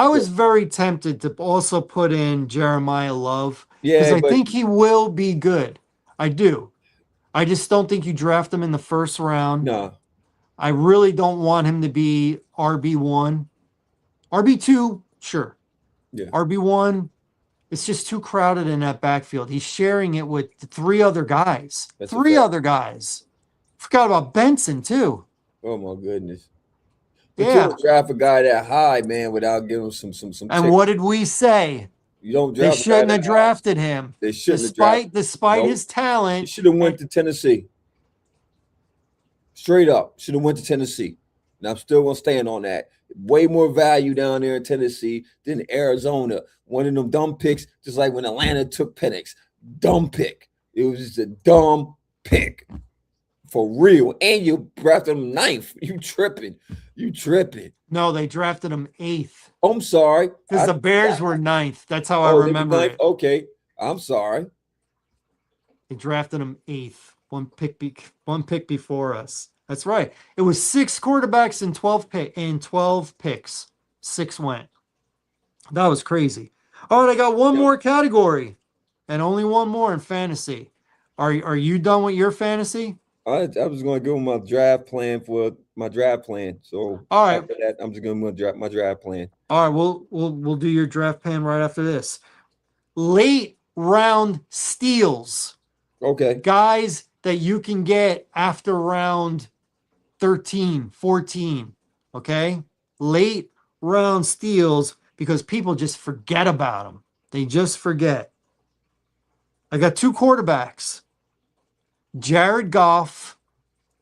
was very tempted to also put in Jeremiah Love because I think he will be good. I do. I just don't think you draft him in the first round. No. I really don't want him to be RB1. RB2, sure. Yeah. RB1, it's just too crowded in that backfield. He's sharing it with 3 other guys. Other guys. Forgot about Benson too. Oh my goodness. But you Yeah. don't draft a guy that high, man, without giving him some And tick. what did we say? You don't They draft a guy shouldn't that have high. drafted him. They shouldn't have drafted. Despite No, his he talent. should have And went to Tennessee. Straight up, should have went to Tennessee. And I'm still gonna stand on that. Way more value down there in Tennessee than Arizona. One of them dumb picks, just like when Atlanta took Penix. Dumb pick. It was just a dumb pick. For real. And you drafted him ninth. You tripping. You tripping. no, they drafted him 8th I'm sorry. because the Bears were 9th. That's how I Oh, they were remember ninth. it. Okay. I'm sorry. They drafted him 8th, one pick before us. That's right. It was 6 quarterbacks in 12 picks. 6 went. That was crazy. All right, I got one Yep. more category, and only one more in fantasy. Are you done with your fantasy? I was going to give him my draft plan for my draft plan. So All right, after that, I'm just going to draft my draft plan. all right. We'll do your draft plan right after this. Late round steals, Okay. guys that you can get after round 13, 14. Okay, late round steals because people just forget about them. They just forget. I got 2 quarterbacks. Jared Goff,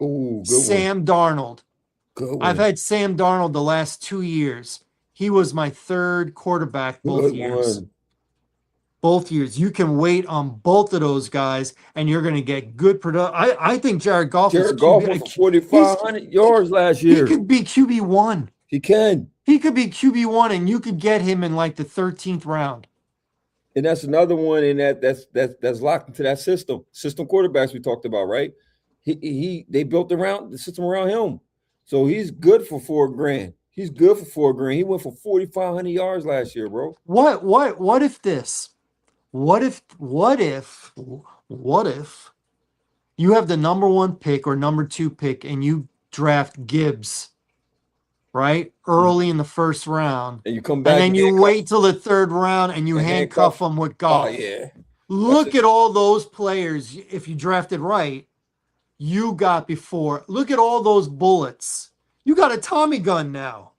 Oh, good one. Sam Darnold. Good I've one. had Sam Darnold the last 2 years. He was my 3rd quarterback both Good years. one. Both years. You can wait on both of those guys, and you're going to get good production. I think Jared Goff is Jared Goff went QB. for 4,500 yards last He year. could be QB1. He can. He could be QB1, and you could get him in like the 13th round. And that's another one in that's locked into that system. System quarterbacks we talked about, right? They built around the system around him. So he's good for $4,000. He's good for $4,000. He went for 4,500 yards last year, bro. What if this? What if you have the number 1 pick or number 2 pick and you draft Gibbs, right? Early in the 1st round. And you come And back then and you handcuff wait till the 3rd round and you and handcuff handcuff. them with Oh Goff. yeah. That's Look it. at all those players. If you drafted right, you got before. Look at all those bullets. You got a Tommy gun now.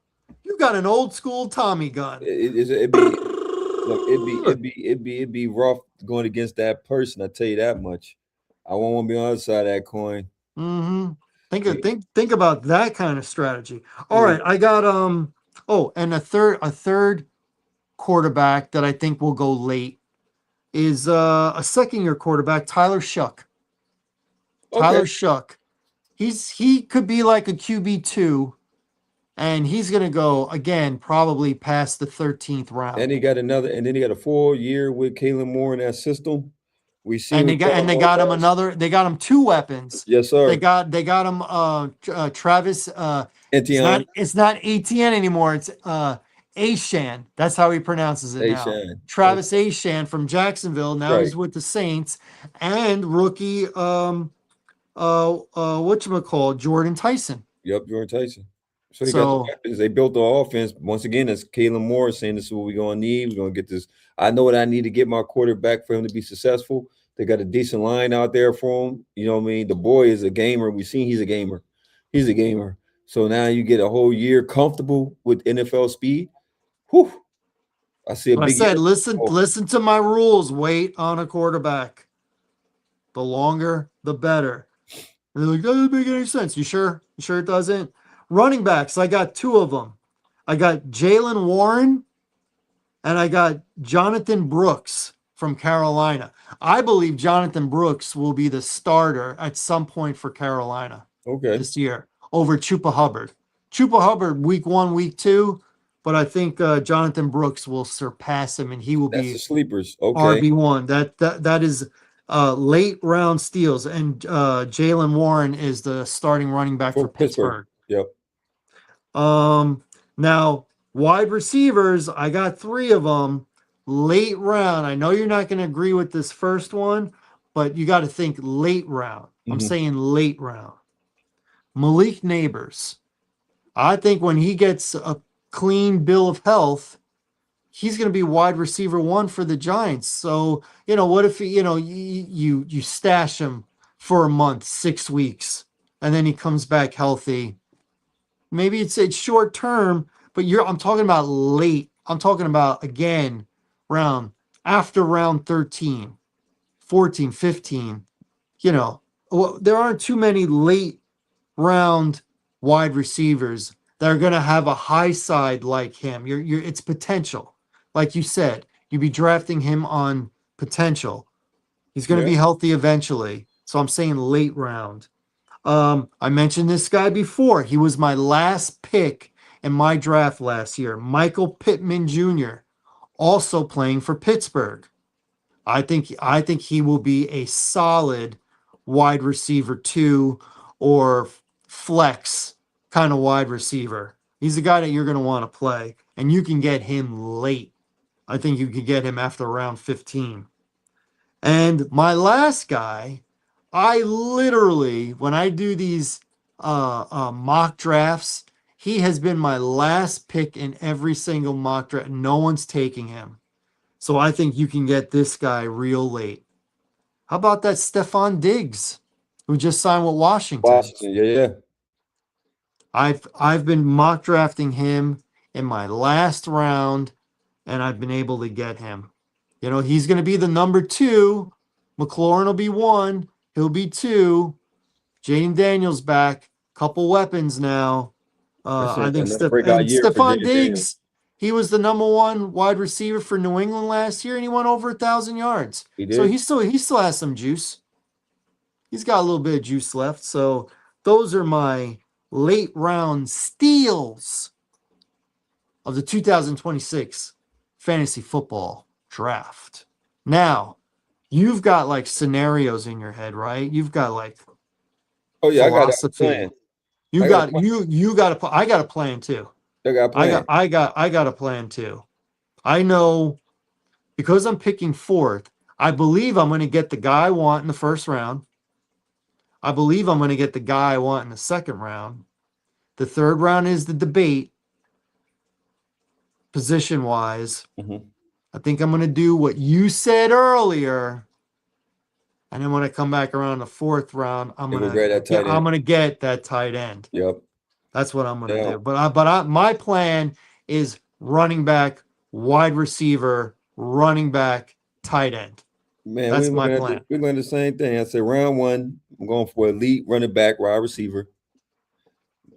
You got an old school Tommy gun. It'd be look, it'd be rough going against that person. I tell you that much. I won't want to be on the other side of that coin. Mm-hmm. Yeah. Think about that kind of strategy. All Yeah. right, I got oh, and a third quarterback that I think will go late is a 2nd-year quarterback, Tyler Shuck. Okay. Tyler Shuck. He could be like a QB2, and he's gonna go again probably past the 13th round. And then he got a 4 year with Kalen Moore in that system. We see And what Kellen they Moore got him does. they got him 2 weapons. Yes, They sir. got him Travis Etienne, it's not ATN anymore. It's Ashan. That's how he pronounces it now. Ashan. Travis Okay. Ashan from Jacksonville. Now Right. he's with the Saints. And rookie whatchamacallit, Jordan Tyson. Yep, Jordan Tyson. So he got the So weapons. They built the offense. Once again, that's Kalen Moore saying this is what we're gonna need. We're gonna get this. I know what I need to get my quarterback for him to be successful. They got a decent line out there for him. You know what I mean? The boy is a gamer. We've seen he's a gamer. He's a gamer. So now you get a whole year comfortable with NFL speed. Whew. I see a but I big said, year. listen, Oh, listen to my rules. Wait on a quarterback. The longer, the better. And they're like, that doesn't make any sense. You sure? You sure it doesn't? Running backs, I got 2 of them. I got Jalen Warren and I got Jonathan Brooks from Carolina. I believe Jonathan Brooks will be the starter at some point for Carolina okay. this year over Chupa Hubbard. Chupa Hubbard week 1, week 2, but I think Jonathan Brooks will surpass him and he will That's be the sleepers. Okay. RB1. That is late round steals, and Jalen Warren is the starting running back for For Pittsburgh. Pittsburgh. Yep. Now wide receivers, I got 3 of them late round. I know you're not going to agree with this first one, but you got to think late round. I'm Mhm. saying late round. Malik Neighbors. I think when he gets a clean bill of health, he's going to be wide receiver 1 for the Giants. So, what if you stash him for a month, 6 weeks, and then he comes back healthy. Maybe it's short term, but I'm talking about late. I'm talking about again round after round 13, 14, 15. You know, there aren't too many late round wide receivers that are going to have a high side like him. It's potential. Like you said, you'd be drafting him on potential. He's going to Yeah. be healthy eventually. So I'm saying late round. I mentioned this guy before. He was my last pick in my draft last year. Michael Pittman Jr., also playing for Pittsburgh. I think he will be a solid wide receiver two or flex kind of wide receiver. He's a guy that you're going to want to play, and you can get him late. I think you could get him after round 15. And my last guy, I literally, when I do these mock drafts, he has been my last pick in every single mock draft. No one's taking him. So I think you can get this guy real late. How about that Stephon Diggs, who just signed with Washington? Washington. Yeah, yeah. I've been mock drafting him in my last round, and I've been able to get him. You know, he's going to be the number two. McLaurin will be one. He'll be two. Jaden Daniels back. Couple weapons now. That's I think another breakout year for Stephon Jaden Daniels. Diggs, he was the number one wide receiver for New England last year, and he went over 1,000 yards. He So did. he still has some juice. He's got a little bit of juice left. So those are my late round steals of the 2026 fantasy football draft. Now, you've got like scenarios in your head, right? You've got like Oh yeah, I got a philosophy. plan. I got a plan. You got a I got a plan too. I got a plan. I got a plan too. I know because I'm picking fourth, I believe I'm going to get the guy I want in the first round. I believe I'm going to get the guy I want in the second round. The third round is the debate, position wise. Mm-hmm. I think I'm going to do what you said earlier. And then when I come back around the fourth round, They go grab that tight I'm end. gonna get that tight end. Yep. That's what I'm gonna Now, do. My plan is running back, wide receiver, running back, tight end. man, That's my plan. we're looking at the same thing. I said round one, I'm going for elite running back, wide receiver.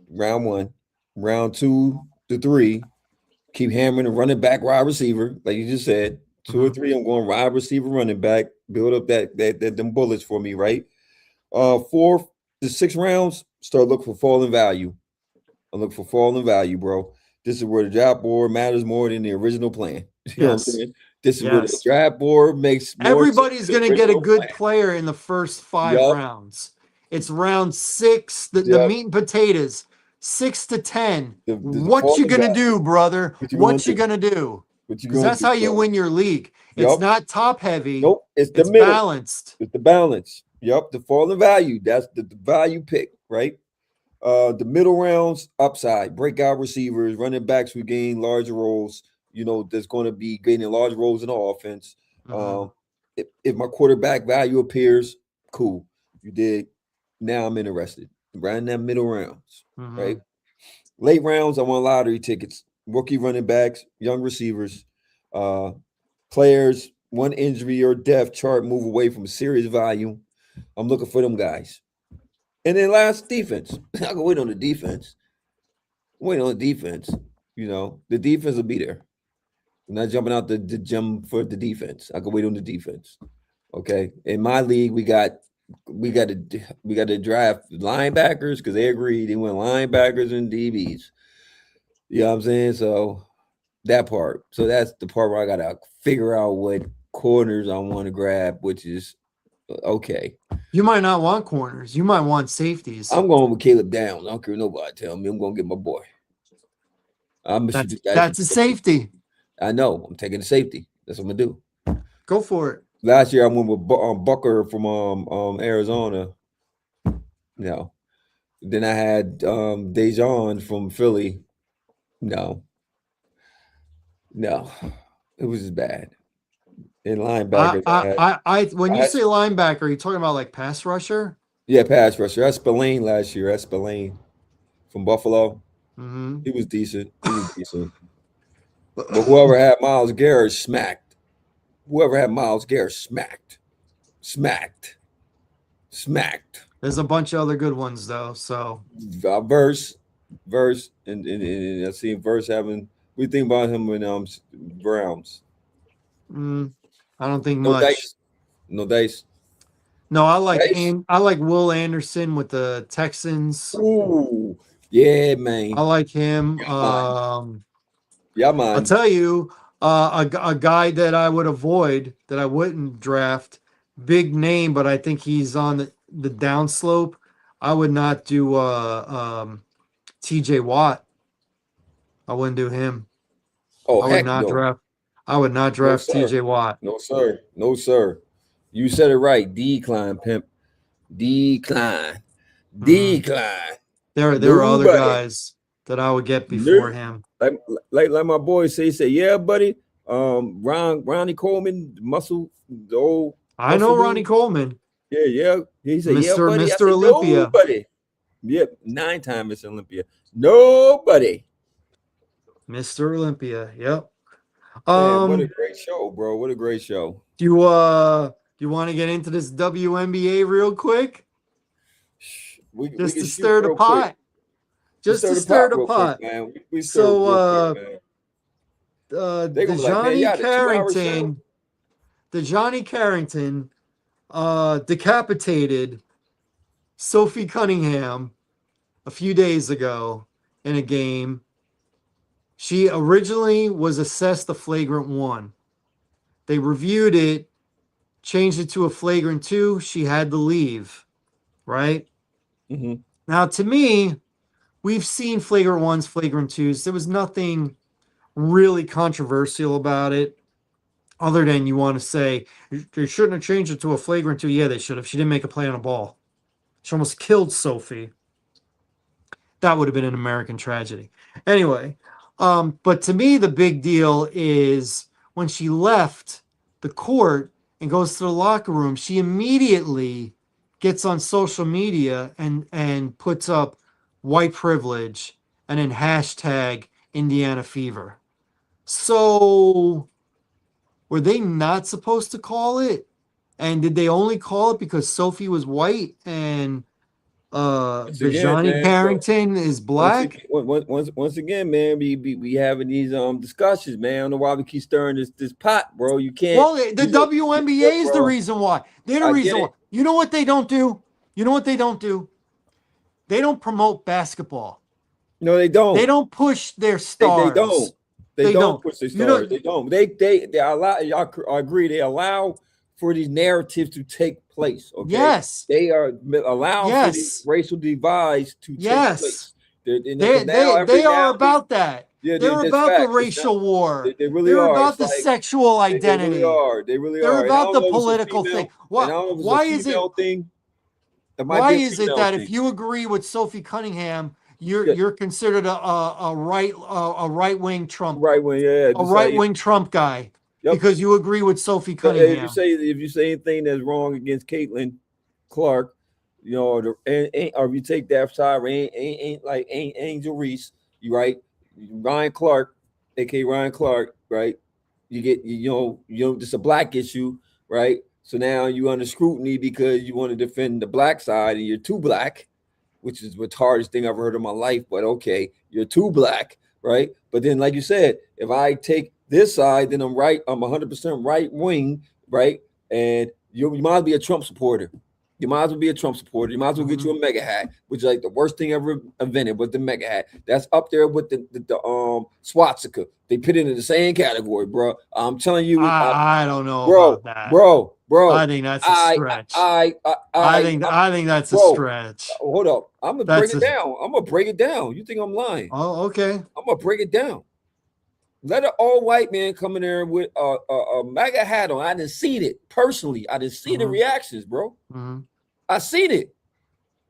Round one. Round two to three, keep hammering the running back, wide receiver, like you just said. 2 or 3, I'm going wide receiver, running back. Build up that them bullets for me, right? 4 to 6 rounds, start looking for falling value. I look for falling value, bro. This is where the draft board matters more than the original plan. You know what I'm Yes. saying? This is where the Yes. draft board makes more sense Everybody's than gonna the get a original good plan. player in the first five Yup, rounds. It's round six, the yup. meat and potatoes, 6 to 10. The What you falling gonna value. do, brother? What you gonna What you do? gonna do? What you Because gonna that's do, how you bro? win your league. It's Yup. not top heavy, Nope. It's the it's middle. balanced. It's the balance. Yup. The falling value. That's the value pick, right? The middle rounds, upside, breakout receivers, running backs who gain larger roles. There's going to be gaining large roles in the offense. Hmm. Um, if my quarterback value appears, cool. You did. Now I'm interested. Right in that middle rounds, right? Hmm. Late rounds, I want lottery tickets, rookie running backs, young receivers, uh, players, one injury or death chart move away from serious value. I'm looking for them guys. And then last, defense. I can wait on the defense. Wait on the defense. The defense will be there. I'm not jumping out the gym for the defense. I can wait on the defense. Okay. In my league, we got to draft linebackers because they agreed they went linebackers and DBs. You know what I'm saying? So that part. So that's the part where I gotta figure out what corners I want to grab, which is okay. You might not want corners. You might want safeties. I'm going with Caleb Downs. I don't care what nobody tell me. I'm gonna get my boy. I'm gonna shoot That's the guy from that's a safety. safety. I know. I'm taking the safety. That's what I'm gonna do. Go for it. Last year I went with Bucker from Arizona. No. Then I had Dejon from Philly. No, no, it was just bad. In linebackers, I had When I you had say linebacker, are you talking about like pass rusher? Yeah, pass rusher. That's Spillane last year. That's Spillane from Buffalo. Hmm. He was decent. He was decent. But whoever had Miles Garrett smacked. Whoever had Miles Garrett smacked. Smacked. Smacked. There's a bunch of other good ones though. So Verse. Verse. And I seen Verse having. We think about him in Browns. mm, I don't think No much. dice. No dice. No, Dice. I like Will Anderson with the Texans. Ooh. Yeah, I man. like him. Yeah, man. Yeah, I'll man. tell you, a guy that I would avoid, that I wouldn't draft, big name, but I think he's on the downslope. I would not do TJ Watt. I wouldn't do him. Oh, I would heck not no. draft. I would not No, draft sir. TJ Watt. No, sir. No, sir. You said it right. Decline, pimp. Decline. Hmm. Decline. There are other Nobody. guys that I would get before Nope. him. Like, like my boy say, yeah, buddy. Ronnie Coleman, muscle, the old I muscle know Ronnie dude. Coleman, Yeah, yeah. He said, yeah, Mister buddy. I Mister said, Olympia. nobody. Yep, 9 time Miss Olympia. Nobody. Mister Olympia. Yep. Man, what a Um. great show, bro. What a great show. Do you want to get into this WNBA real quick? We Just can to shoot stir the real quick. pot. Just Just stir to the stir pot the real quick, pot. man. We stir So real quick, man. They gonna be like, man, Dejani y'all had a 2 hour show. Carrington, Dejani Carrington decapitated Sophie Cunningham a few days ago in a game. She originally was assessed a flagrant one. They reviewed it, changed it to a flagrant two. She had to leave, right? Hmm. Now, to me, we've seen flagrant ones, flagrant twos. There was nothing really controversial about it, other than you want to say they shouldn't have changed it to a flagrant two. Yeah, they should have. She didn't make a play on a ball. She almost killed Sophie. That would have been an American tragedy. Anyway, but to me, the big deal is when she left the court and goes to the locker room, she immediately gets on social media and puts up white privilege and then hashtag Indiana fever. So were they not supposed to call it? And did they only call it because Sophie was white and Once again, Bajani man, bro. Carrington is Once again, black? once again, man, we having these discussions, man. I don't know why we keep stirring this pot, bro. You can't. Well, the You look, WNBA look, is the bro. reason why. They're the I get reason why. it. You know what they don't do? You know what they don't do? They don't promote basketball. No, they They don't. don't push their They don't. stars. They They don't don't. push their You know, stars. They don't. They allow. I agree. They allow for these narratives to take place. Okay, yes, they are allowing for these yes, racial divides to take yes. place. Because now every They are now they about that. yeah They're that's about the facts. It's not. racial war. They really They're are. about It's the like sexual they really identity. are. They really They're are. And I about don't the know if it's a political thing. female. And I don't know if it's a Why is it female thing. It might why be a is it female that if thing. you agree with Sophie Cunningham, Yeah, you're considered a right wing Trump right when yeah. a Just right like wing Trump guy yep. because you agree with Sophie If you Cunningham? say anything that's wrong against Caitlin Clark, you know, or if you take that side, ain't Angel Reese, you right, Ryan Clark, aka Ryan Clark, right? You know, it's a black issue, right? So now you under scrutiny because you want to defend the black side and you're too black, which is the hardest thing I've heard in my life. But okay, you're too black, right? But then, like you said, if I take this side, then I'm right. I'm 100% right wing, right? And you might be a Trump supporter. You might as well be a Trump supporter. You might as well get Mm-hmm. you a mega hat, which is like the worst thing ever invented was the mega hat. That's up there with the swastika. They put it in the same category, bro. I'm telling you, I don't know bro, about that. bro, I bro. think that's a stretch. I'm I think that's a bro. stretch. Hold up. I'm gonna break That's it a down. I'm gonna break it down. You think I'm lying? oh okay. I'm gonna break it down. Let an all white man come in there with a MAGA hat on. I didn't see it personally. I didn't see the Mm-hmm. reactions, bro. Mm-hmm. I seen it.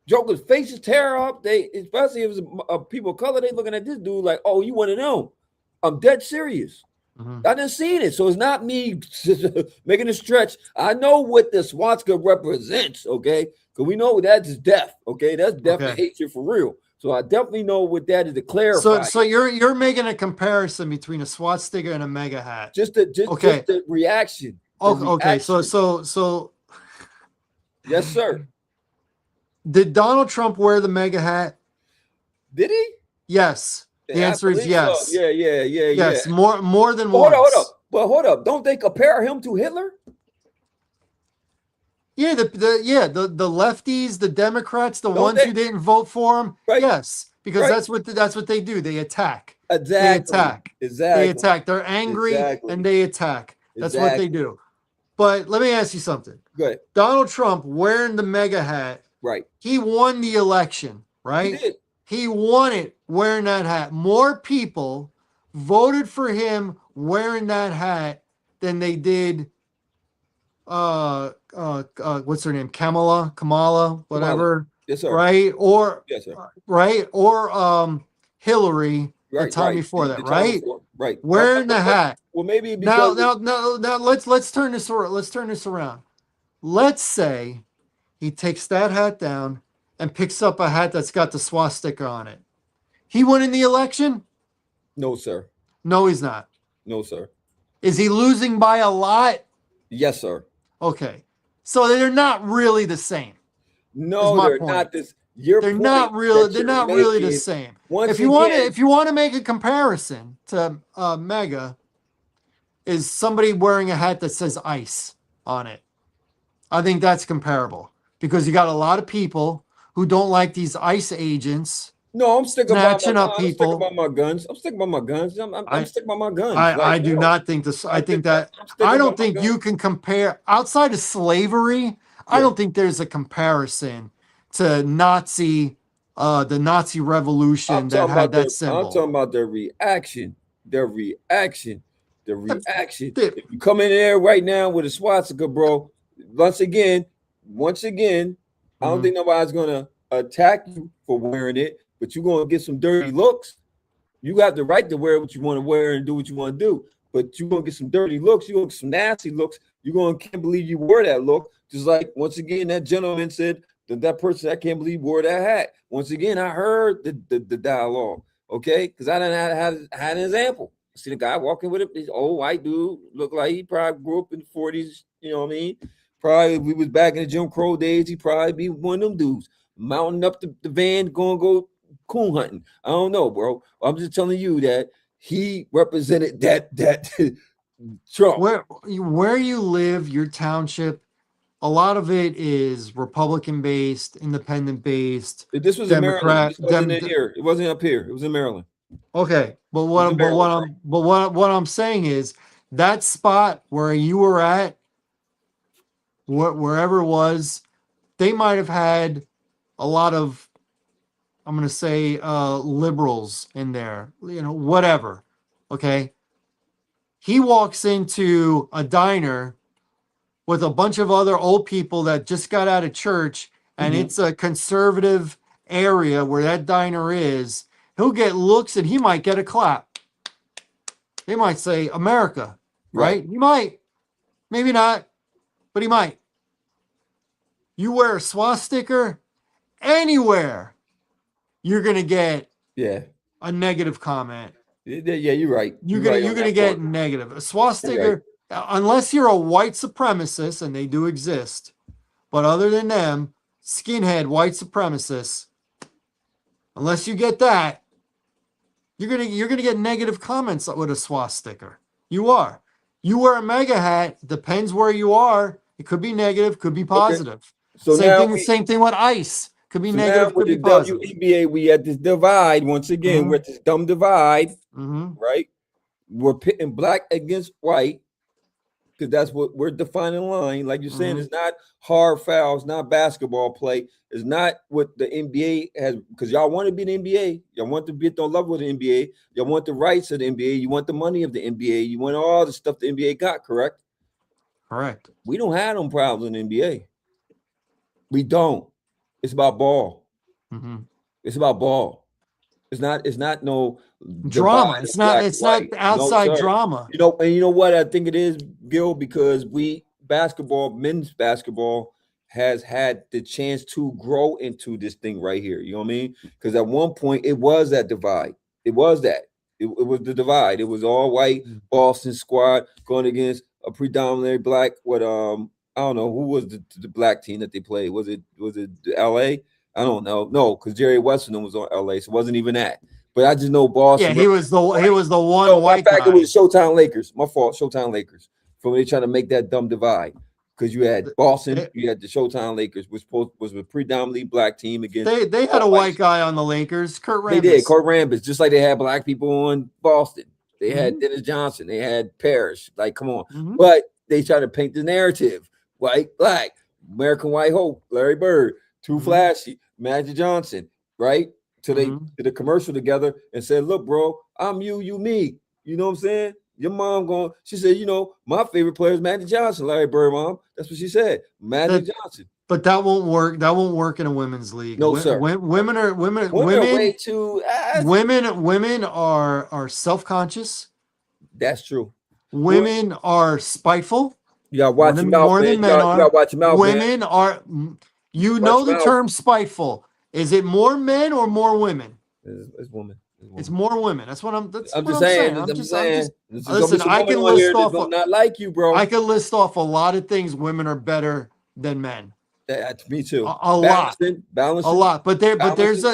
Joker's faces tear up. They, especially if it was people of color, they looking at this dude like, oh, you want to know? I'm dead serious. Mhm. I didn't see it. So it's not me making a stretch. I know what the swastika represents, okay? Because we know that's death, okay? That's death and Okay. hatred for real. So I definitely know what that is to So clarify so you're making a comparison between a swastika and a mega hat. just the just Okay. the reaction. The Okay. So reaction. so so Yes, sir. did Donald Trump wear the mega hat? Did he? Yes. The I answer is believe so. yes. Yeah. Yes, more than But hold up. once. But hold up. Don't they compare him to Hitler? Yeah, the lefties, the Democrats, the Don't ones they? who didn't vote for him. Right? Yes, because Right? that's what they do. They attack. They Exactly. attack. They Exactly. attack. They're angry and Exactly. they attack. That's what they Exactly. do. But let me ask you something. Good. Donald Trump wearing the mega hat, Right. he won the election, He right? did. He won it wearing that hat. More people voted for him wearing that hat than they did what's her name? Kamala, Kamala. whatever, Yes, sir. right? Yes, sir. Hillary the Right, time right. before that, The time right? before. Right. Wearing the hat. Well, maybe Now, because now, now, now let's turn this around. Let's turn this around. Let's say he takes that hat down and picks up a hat that's got the swastika on it. He won in the election? no, sir. No, he's not. No, sir. Is he losing by a lot? Yes, sir. Okay. So they're not really the same, is No, my they're point. not this. Your They're point not really that they're you're not really the making same. once If again, you want to make a comparison to Mega, is somebody wearing a hat that says ice on it. I think that's comparable because you got a lot of people who don't like these ICE agents no, I'm sticking by my snatching up I'm sticking people. by my guns. I'm sticking by my guns. I'm I sticking by my guns. I Like, do no, not think this. I think that I'm I sticking by don't my think you guns. can compare outside of slavery. I Yeah. don't think there's a comparison to the Nazi revolution that had that I'm symbol. talking about the reaction. The reaction. The reaction. The- If you come in there right now with a swastika, bro, once again, once again, I don't Mhm. think nobody's gonna attack you for wearing it, but you're gonna get some dirty looks. You got the right to wear what you want to wear and do what you want to do. But you're gonna get some dirty looks, you're gonna get some nasty looks. You're gonna can't believe you wore that look. Just like once again, that gentleman said that person, I can't believe wore that hat. Once again, I heard the dialogue, okay? Because I didn't had an example. I seen a guy walking with this old white dude, looked like he probably grew up in the 40s, you know what I mean? Probably if we was back in the Jim Crow days, he probably be one of them dudes mounting up the van, going to go coon hunting. I don't know, bro. I'm just telling you that he represented that Trump. where you live, your township, a lot of it is Republican based, independent based, This was in Maryland. Democrat. This wasn't in here. It wasn't up here. It was in Maryland. Okay, but It was in Maryland, bro. what I'm saying is that spot where you were at, wherever it was, they might have had a lot of, I'm gonna say, liberals in there, whatever. Okay, he walks into a diner with a bunch of other old people that just got out of church, and Mhm. it's a conservative area where that diner is. He'll get looks and he might get a clap. They might say America, Right. right? He might, maybe not, but he might. You wear a swastika anywhere, you're gonna get Yeah. a negative comment. Yeah, you're right. You're You're gonna right you're on gonna that get part. negative. A You're right. swastika, unless you're a white supremacist, and they do exist, but other than them, skinhead white supremacists, unless you get that, you're gonna get negative comments with a swastika. You are. You wear a mega hat. Depends where you are. It could be negative, could be Okay. positive. So now we Same thing with ice. Could be so now negative, with could the be positive. WNBA, we at this divide once again. We're Mm-hmm. at this dumb divide, Mm-hmm. right? We're pitting black against white because that's what we're defining line. Like you're saying, Mm-hmm. it's not hard fouls, not basketball play. It's not what the NBA has because y'all want to be the NBA. Y'all want to be at the level of the NBA. Y'all want the rights of the NBA. You want the money of the NBA. You want all the stuff the NBA got, correct? Correct. We don't have them problems in the NBA. We don't. It's about ball. Mm-hmm. It's about ball. It's not no Drama. divide of black and It's not white. No, outside sir. drama. And you know what I think it is, Gil, because men's basketball has had the chance to grow into this thing right here. You know what I mean? Because at one point it was that divide. It was that. It was the divide. It was all white Boston squad going against a predominantly black. I don't know who was the black team that they played. Was it L.A.? I don't know. No, because Jerry Western was on L.A. So it wasn't even that. But I just know Yeah, Boston. he was the one No, matter of white fact, it guy. was Showtime Lakers. My fault. Showtime Lakers. From they trying to make that dumb divide because you had Boston, They, you had the Showtime Lakers, which was a predominantly black team against they had all a white. white guy on the Lakers, Kurt They did. Rambis. Kurt Rambis, just like they had black people on Boston. They had Hmm. Dennis Johnson. They had Parrish. Like, come on. Hmm. But they try to paint the narrative: white, black, American White Hope, Larry Bird, too Hmm. flashy, Magic Johnson, right? So they Hmm. did a commercial together and said, "Look, bro, I'm you, you me." You know what I'm saying? Your mom going, she said, my favorite player is Magic Johnson, Larry Bird, mom. That's what she said. Magic That, Johnson. but that won't work. That won't work in a women's league. No, sir. Women are Women are way too women are self-conscious. that's true. Well, Women are spiteful you gotta watch your mouth, more man. than men You gotta are. watch your mouth, man. Women are. You Watch know your the mouth. term spiteful. Is it more men or more women? It's woman. It's more women. That's what I'm. That's I'm what just I'm saying. saying. I'm saying. There's gonna be Listen. some women on here that's gonna not like you, bro. I can list off a lot of things women are better than men. That's me too. A lot, Balancing. But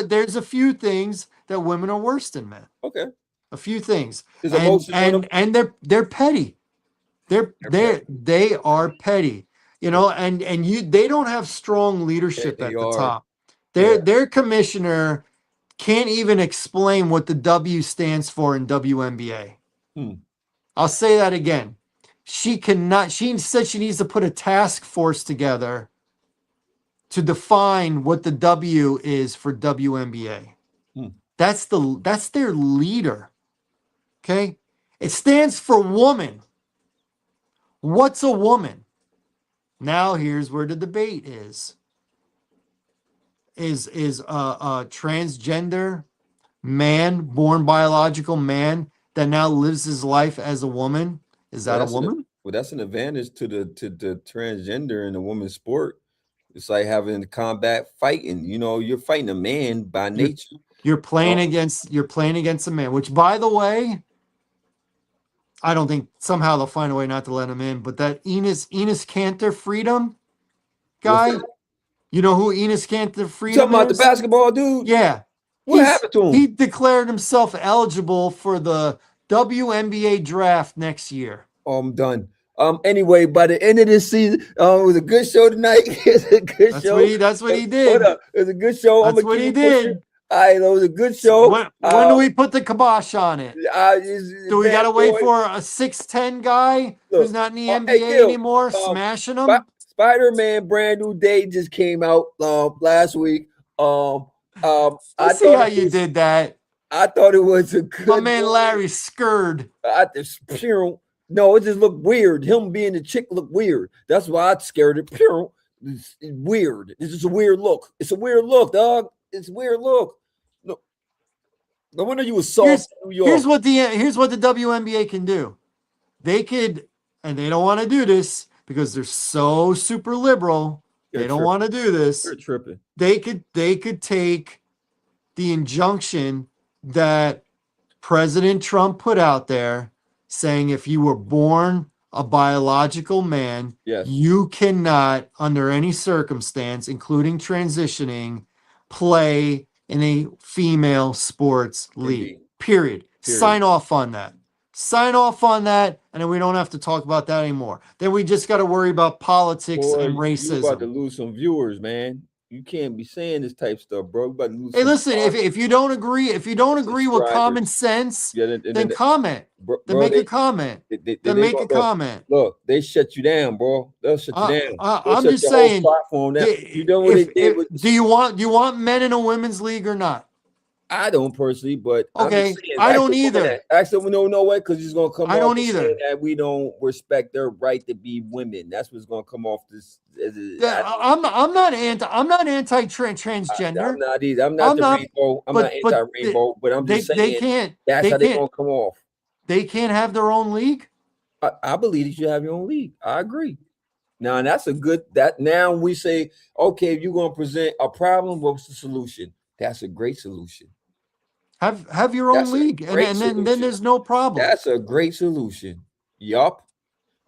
there's a few things that women are worse than men. Okay. A few things, Is emotions one of them? and they're petty. They are petty. They don't have strong Yeah, leadership they at the are. top. Yeah. Their commissioner can't even explain what the W stands for in WNBA. Hmm. I'll say that again. She cannot. She said she needs to put a task force together to define what the W is for WNBA. Hmm. That's their leader. Okay? It stands for woman. What's a woman? Now here's where the debate is. Is a transgender man, born biological man that now lives his life as a woman, is Well, that a woman? that's an advantage to the transgender in the women's sport. It's like having combat fighting. You're fighting a man by You're nature. you're playing against a man, which by the way, I don't think somehow they'll find a way not to let him in. But that Enos Cantor Freedom What's guy, that? you know who Enos Cantor You talking Freedom about the is? basketball dude? Yeah. What happened to He him? declared himself eligible for the WNBA draft next year. Oh, I'm done. Anyway, by the end of this season, it was a good show tonight. It's a good show. That's what he Hold did. up. It was a good show. I'm That's gonna what keep he it pushing. did. All right, it was a good show. When do we put the kibosh on it? Do we Man, got to wait boy, for a 6'10" guy who's look. not in the Hey, NBA Gil. anymore smashing them? Spider-Man brand new day just came out last week. I Let's see thought how it you was did that. I thought it was a My good man movie. Larry scurred. No, it just looked weird. Him being the chick looked weird. That's why I scared it. It's weird. It's just a weird look. It's a weird look, dog. It's a weird look. No wonder you was soft in New York. Here's what the WNBA can do. They could, and they don't want to do this because they're so super liberal. They're They don't tripping. want to do this. They're tripping. They could take the injunction that President Trump put out there saying if you were born a biological man, Yes. you cannot, under any circumstance, including transitioning, play in a female sports league. Indeed. Period. Sign off on that. Sign off on that, and then we don't have to talk about that anymore. Then we just got to worry about politics and You about to racism. lose some viewers, man. You can't be saying this type of stuff, bro. You about to lose Hey, some listen, if you don't agree, with common subscribers. sense, Yeah, then comment. bro, Then make a comment. Then make a comment. Look, they shut you down, bro. They'll shut you down. They'll I'm shut just your whole saying. platform down. You know what they did with Do you want men in a women's league or not? I don't personally, but I'm just Okay, saying, I ask don't the woman either. that. Ask them, no way, because he's gonna come I off don't as saying either. that we don't respect their right to be women. That's what's gonna come off this. I'm not anti I'm transgender. not either. I'm not I'm the not, rainbow. I'm not but anti-rainbow, but I'm just they saying can't that's they how they're can't gonna come off. they can't have their own league. I believe you should have your own league. I agree. Now that's a good that now we say, okay, if you're gonna present a problem, what's the solution? That's a great solution. Have your own That's a league, and great then solution. there's no problem. That's a great solution. Yup.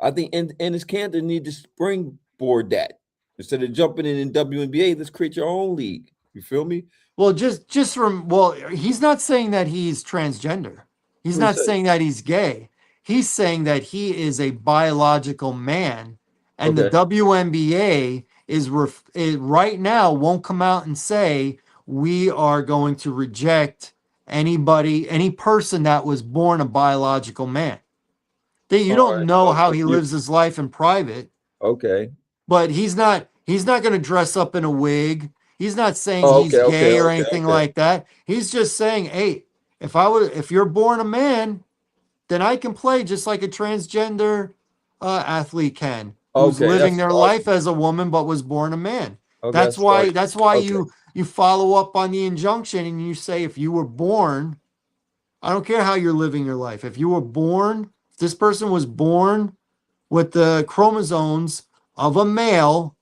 I think and his Canada need to springboard that. Instead of jumping in WNBA, let's create your own league. You feel me? Well, he's not saying that he's transgender. He's What do you not say? saying that he's gay. He's saying that he is a biological man, and the Okay. WNBA right now won't come out and say we are going to reject any person that was born a biological man. You All don't right. know how Okay. he lives his life in private, Okay. but he's not going to dress up in a wig. He's not saying Oh, he's okay. Okay. gay or Okay. anything Okay. like that. He's just saying, hey, if you're born a man, then I can play just like a transgender athlete can, who's Okay. living That's their life awesome. as a woman but was born a man. Okay. That's That's why smart. that's why Okay. you follow up on the injunction and you say if you were born, I don't care how you're living your life. If you were born, if this person was born with the chromosomes of a male,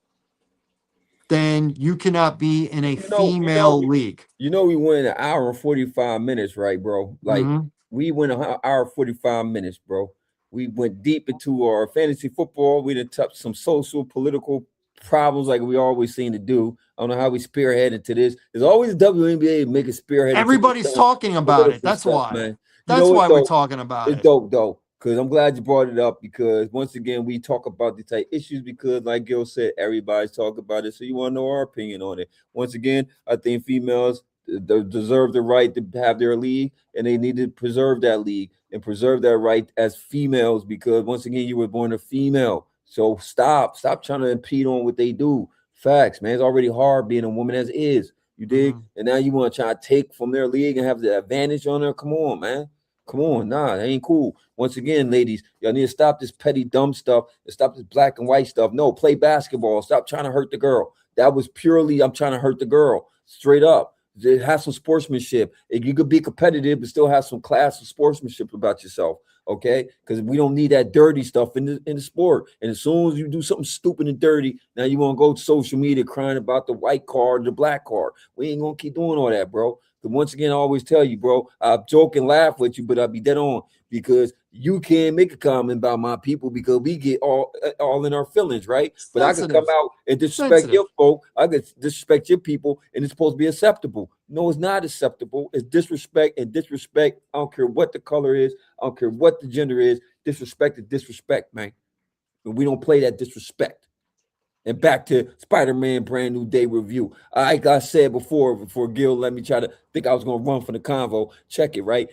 then you cannot be in a You know, you know, female league. we went an hour and 45 minutes, right, bro? Like Hmm. we went an hour 45 minutes, bro. We went deep into our fantasy football. We done touched some social, political problems like we always seem to do. I don't know how we spearhead into this. There's always WNBA making spearhead into this Everybody's talking about it. political That's stuff, why. man. You know That's what why we're though? talking about It's it. dope though, because I'm glad you brought it up because once again we talk about the type issues because like Gil said, everybody's talking about it. So you want to know our opinion on it. Once again, I think females deserve the right to have their league and they need to preserve that league and preserve that right as females because once again you were born a female. So stop trying to impede on what they do. Facts, man. It's already hard being a woman as is. You dig? Hmm. And now you want to try to take from their league and have the advantage on her. Come on, man. Come on, nah, that ain't cool. Once again, ladies, y'all need to stop this petty, dumb stuff and stop this black and white stuff. No, play basketball. Stop trying to hurt the girl. That was purely I'm trying to hurt the girl. Straight up. Have some sportsmanship. You could be competitive, but still have some class of sportsmanship about yourself. Okay, because we don't need that dirty stuff in the sport. And as soon as you do something stupid and dirty, now you want to go to social media crying about the white card, the black card. We ain't gonna keep doing all that, bro. But once again, I always tell you, bro, I joke and laugh with you, but I'll be dead on because you can't make a comment about my people because we get all in our feelings, right? But I could come Sensitive. out and disrespect your Sensitive. folk. I could disrespect your people, and it's supposed to be acceptable. No, it's not acceptable. It's disrespect and disrespect. I don't care what the color is. I don't care what the gender is. Disrespect is disrespect, man. And we don't play that disrespect. And back to Spider-Man Brand New Day review. Like I said before Gil let me try to think I was gonna run from the convo. Check it, right?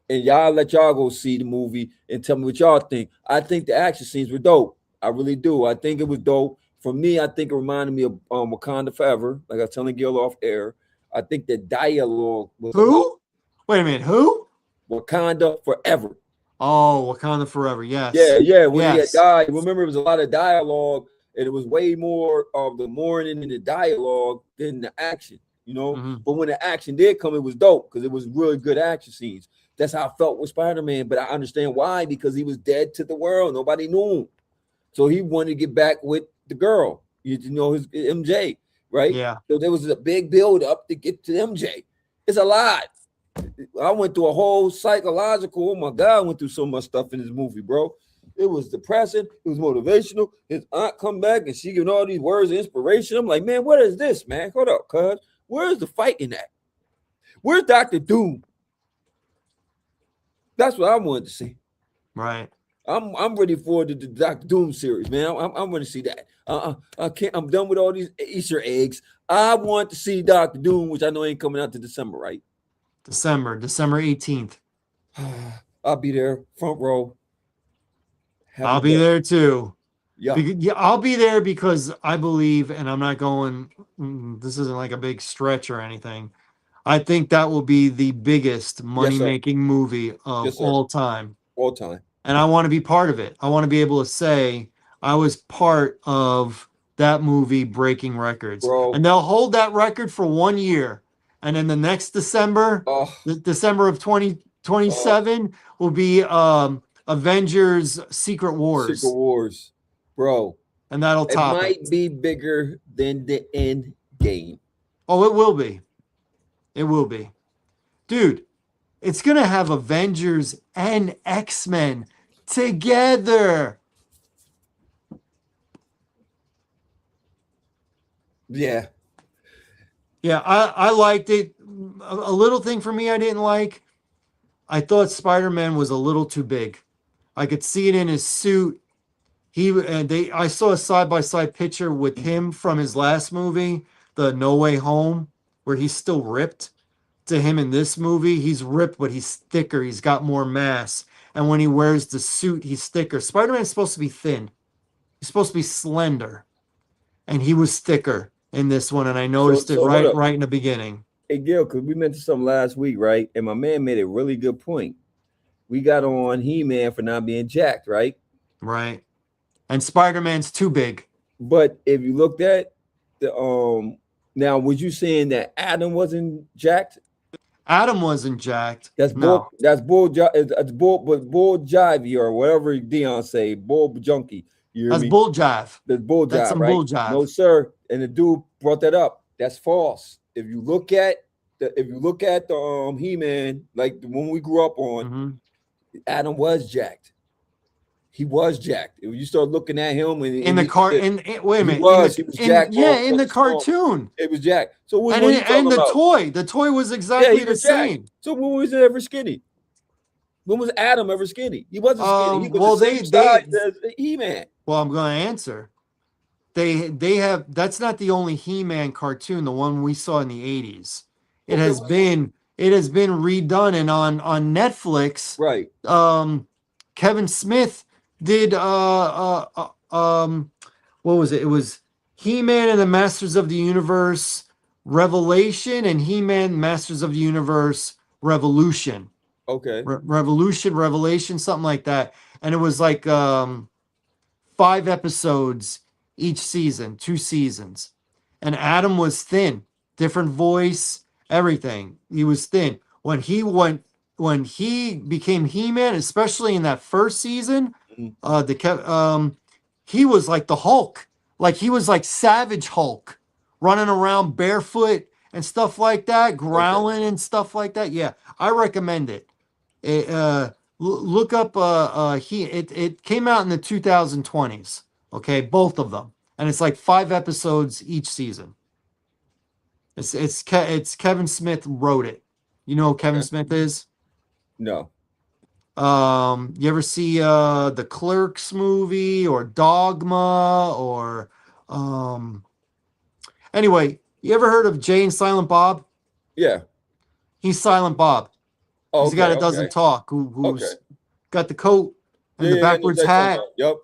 And y'all let y'all go see the movie and tell me what y'all think. I think the action scenes were dope. I really do. I think it was dope. For me, I think it reminded me of Wakanda Forever, like I was telling Gil off air. I think the dialogue was a lot Who? Wait a minute. Who? Wakanda Forever. Oh, Wakanda Forever. Yeah, Yes. yeah. When he had Yes. died, remember it was a lot of dialogue, and it was way more of the mourning and the dialogue than the action. Hmm. But when the action did come, it was dope because it was really good action scenes. That's how I felt with Spider Man. But I understand why because he was dead to the world. Nobody knew him, so he wanted to get back with the girl. His MJ, right? Yeah. So there was a big build up to get to MJ. It's a lot. I went through a whole psychological. Oh my God, I went through so much stuff in this movie, bro. It was depressing. It was motivational. His aunt come back and she giving all these words of inspiration. I'm like, man, what is this, man? Hold up, cuz. Where's the fighting at? Where's Doctor Doom? That's what I wanted to see. Right. I'm ready for the Doctor Doom series, man. I'm ready to see that. I can't. I'm done with all these Easter eggs. I want to see Doctor Doom, which I know ain't coming out to December, right? December 18th. I'll be there, front row, having I'll a be ball. there too. Yeah. Yeah, I'll be there because I believe, and I'm not going, this isn't like a big stretch or anything. I think that will be the biggest Yes, money sir. making movie of Yes, sir. all time. All time, And I want to be part of it. I want to be able to say I was part of that movie breaking records. bro. And they'll hold that record for 1 year. And then the next December, Oh, December of uh, 2027, will be Avengers Secret Secret Wars. Wars, bro. And that'll It top it. might be bigger than the end game. Oh, it will be. It will be. Dude, it's going to have Avengers and X-Men together. Yeah. Yeah, I liked it. A little thing for me I didn't like. I thought Spider-Man was a little too big. I could see it in his suit. He and they I saw a side-by-side picture with him from his last movie, The No Way Home, where he's still ripped. To him in this movie, he's ripped, but he's thicker. He's got more mass. And when he wears the suit, he's thicker. Spider-Man's supposed to be thin. He's supposed to be slender. And he was thicker in this one, and I So noticed it so hold right up. right in the beginning. Hey Gil, because we mentioned something last week, right? And my man made a really good point. We got on He-Man for not being jacked, right? Right. And Spider-Man's too big. But if you looked at the now, was you saying that Adam wasn't jacked? Adam wasn't jacked. That's No. bull. That's bull. But bull jivey or whatever Dion say. Bull junkie. You hear That's me? bull jive. The bull That's jive, some right? bull jive. No, sir. And the dude brought that up. That's false. If you look at the He-Man, like the one we grew up on, Mm-hmm. Adam was jacked. He was jacked. If you start looking at him In the car wait a he minute. was jacked, bro. In the cartoon. It was jacked. So which And one you talking about? the toy was Yeah, he exactly the was jacked. same. So when was it ever skinny? When was Adam ever skinny? He wasn't skinny. He was Well, the same size as He-Man. well, I'm going to answer. They have that's not the only He-Man cartoon, the one we saw in the 80s. It Okay, has been redone, and on Netflix, right. Kevin Smith did what was it? It was He-Man and the Masters of the Universe Revelation and He-Man Masters of the Universe Revolution. Okay. Revelation, something like that. And it was like 5 episodes each season, 2 seasons. And Adam was thin, different voice, everything. He was thin. When he became He-Man, especially in that first season, Mhm. he was like the Hulk. Like he was like Savage Hulk, running around barefoot and stuff like that, Okay. growling and stuff like that. Yeah, I recommend it. Look up it came out in the 2020s. Okay, both of them, and it's like 5 episodes each season. It's Kevin Smith wrote it. You know who Kevin Okay. Smith is? No. You ever see the Clerks movie or Dogma or anyway, you ever heard of Jay and Silent Bob? Yeah. He's Silent Bob. He's the guy Okay. that doesn't Okay. talk, Okay. who's got the coat Yeah. and the Yeah. I know backwards what you're talking hat, about. Yep.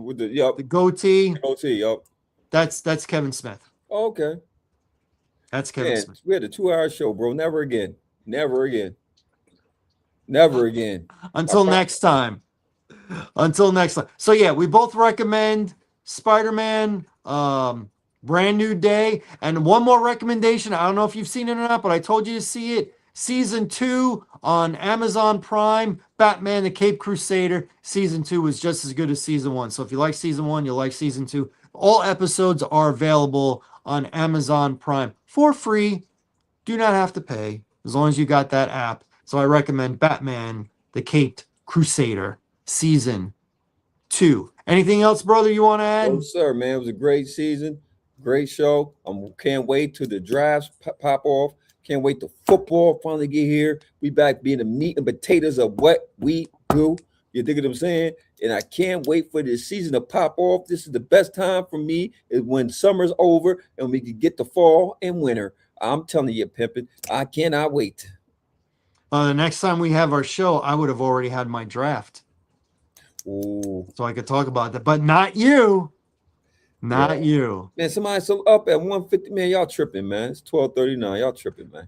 With the yep. the goatee. OT. Yep. That's Kevin Smith. Okay. That's Kevin Man, Smith. we had a 2 hour show, bro. Never again. Never again. Never again. I Until promise. next time. Until next time. So yeah, we both recommend Spider-Man, Brand New Day, and one more recommendation. I don't know if you've seen it or not, but I told you to see it. Season 2 on Amazon Prime, Batman the Cape Crusader. Season 2 was just as good as Season 1. So if you like Season 1, you'll like Season 2. All episodes are available on Amazon Prime for free. Do not have to pay as long as you got that app. So I recommend Batman the Caped Crusader Season 2. Anything else, brother, you want to No, add? sir, man. It was a great season, great show. Can't wait till the drafts pop off. Can't wait till football finally get here. We back being the meat and potatoes of what we do. You dig what I'm saying? And I can't wait for this season to pop off. This is the best time for me is when summer's over and we can get the fall and winter. I'm telling you, pimping, I cannot wait. The next time we have our show, I would have already had my draft. Ooh. So I could talk about that. But not you. Yeah. Not you. Man, somebody so up at 150. Man, y'all tripping, man. It's 12:39. Y'all tripping, man.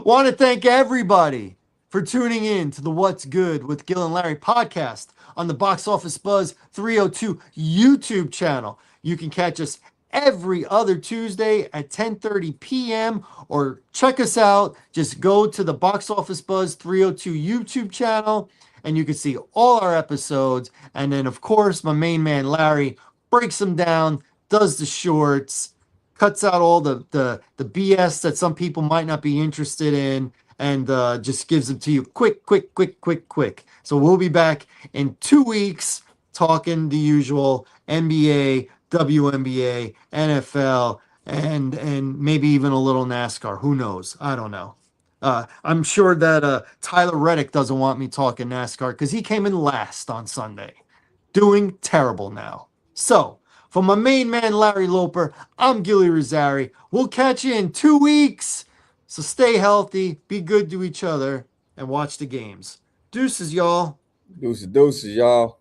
Want to thank everybody for tuning in to the What's Good with Gil and Larry podcast on the Box Office Buzz 302 YouTube channel. You can catch us every other Tuesday at 10:30 p.m. or check us out. Just go to the Box Office Buzz 302 YouTube channel and you can see all our episodes. And then, of course, my main man Larry breaks them down, does the shorts, cuts out all the BS that some people might not be interested in, and just gives them to you quick, quick, quick, quick, quick. So we'll be back in 2 weeks talking the usual NBA, WNBA, NFL, and maybe even a little NASCAR. Who knows? I don't know. I'm sure that Tyler Reddick doesn't want me talking NASCAR because he came in last on Sunday. Doing terrible now. So, for my main man Larry Loper, I'm Gilly Rosari. We'll catch you in 2 weeks. So stay healthy, be good to each other, and watch the games. Deuces, y'all. Deuces, deuces, y'all.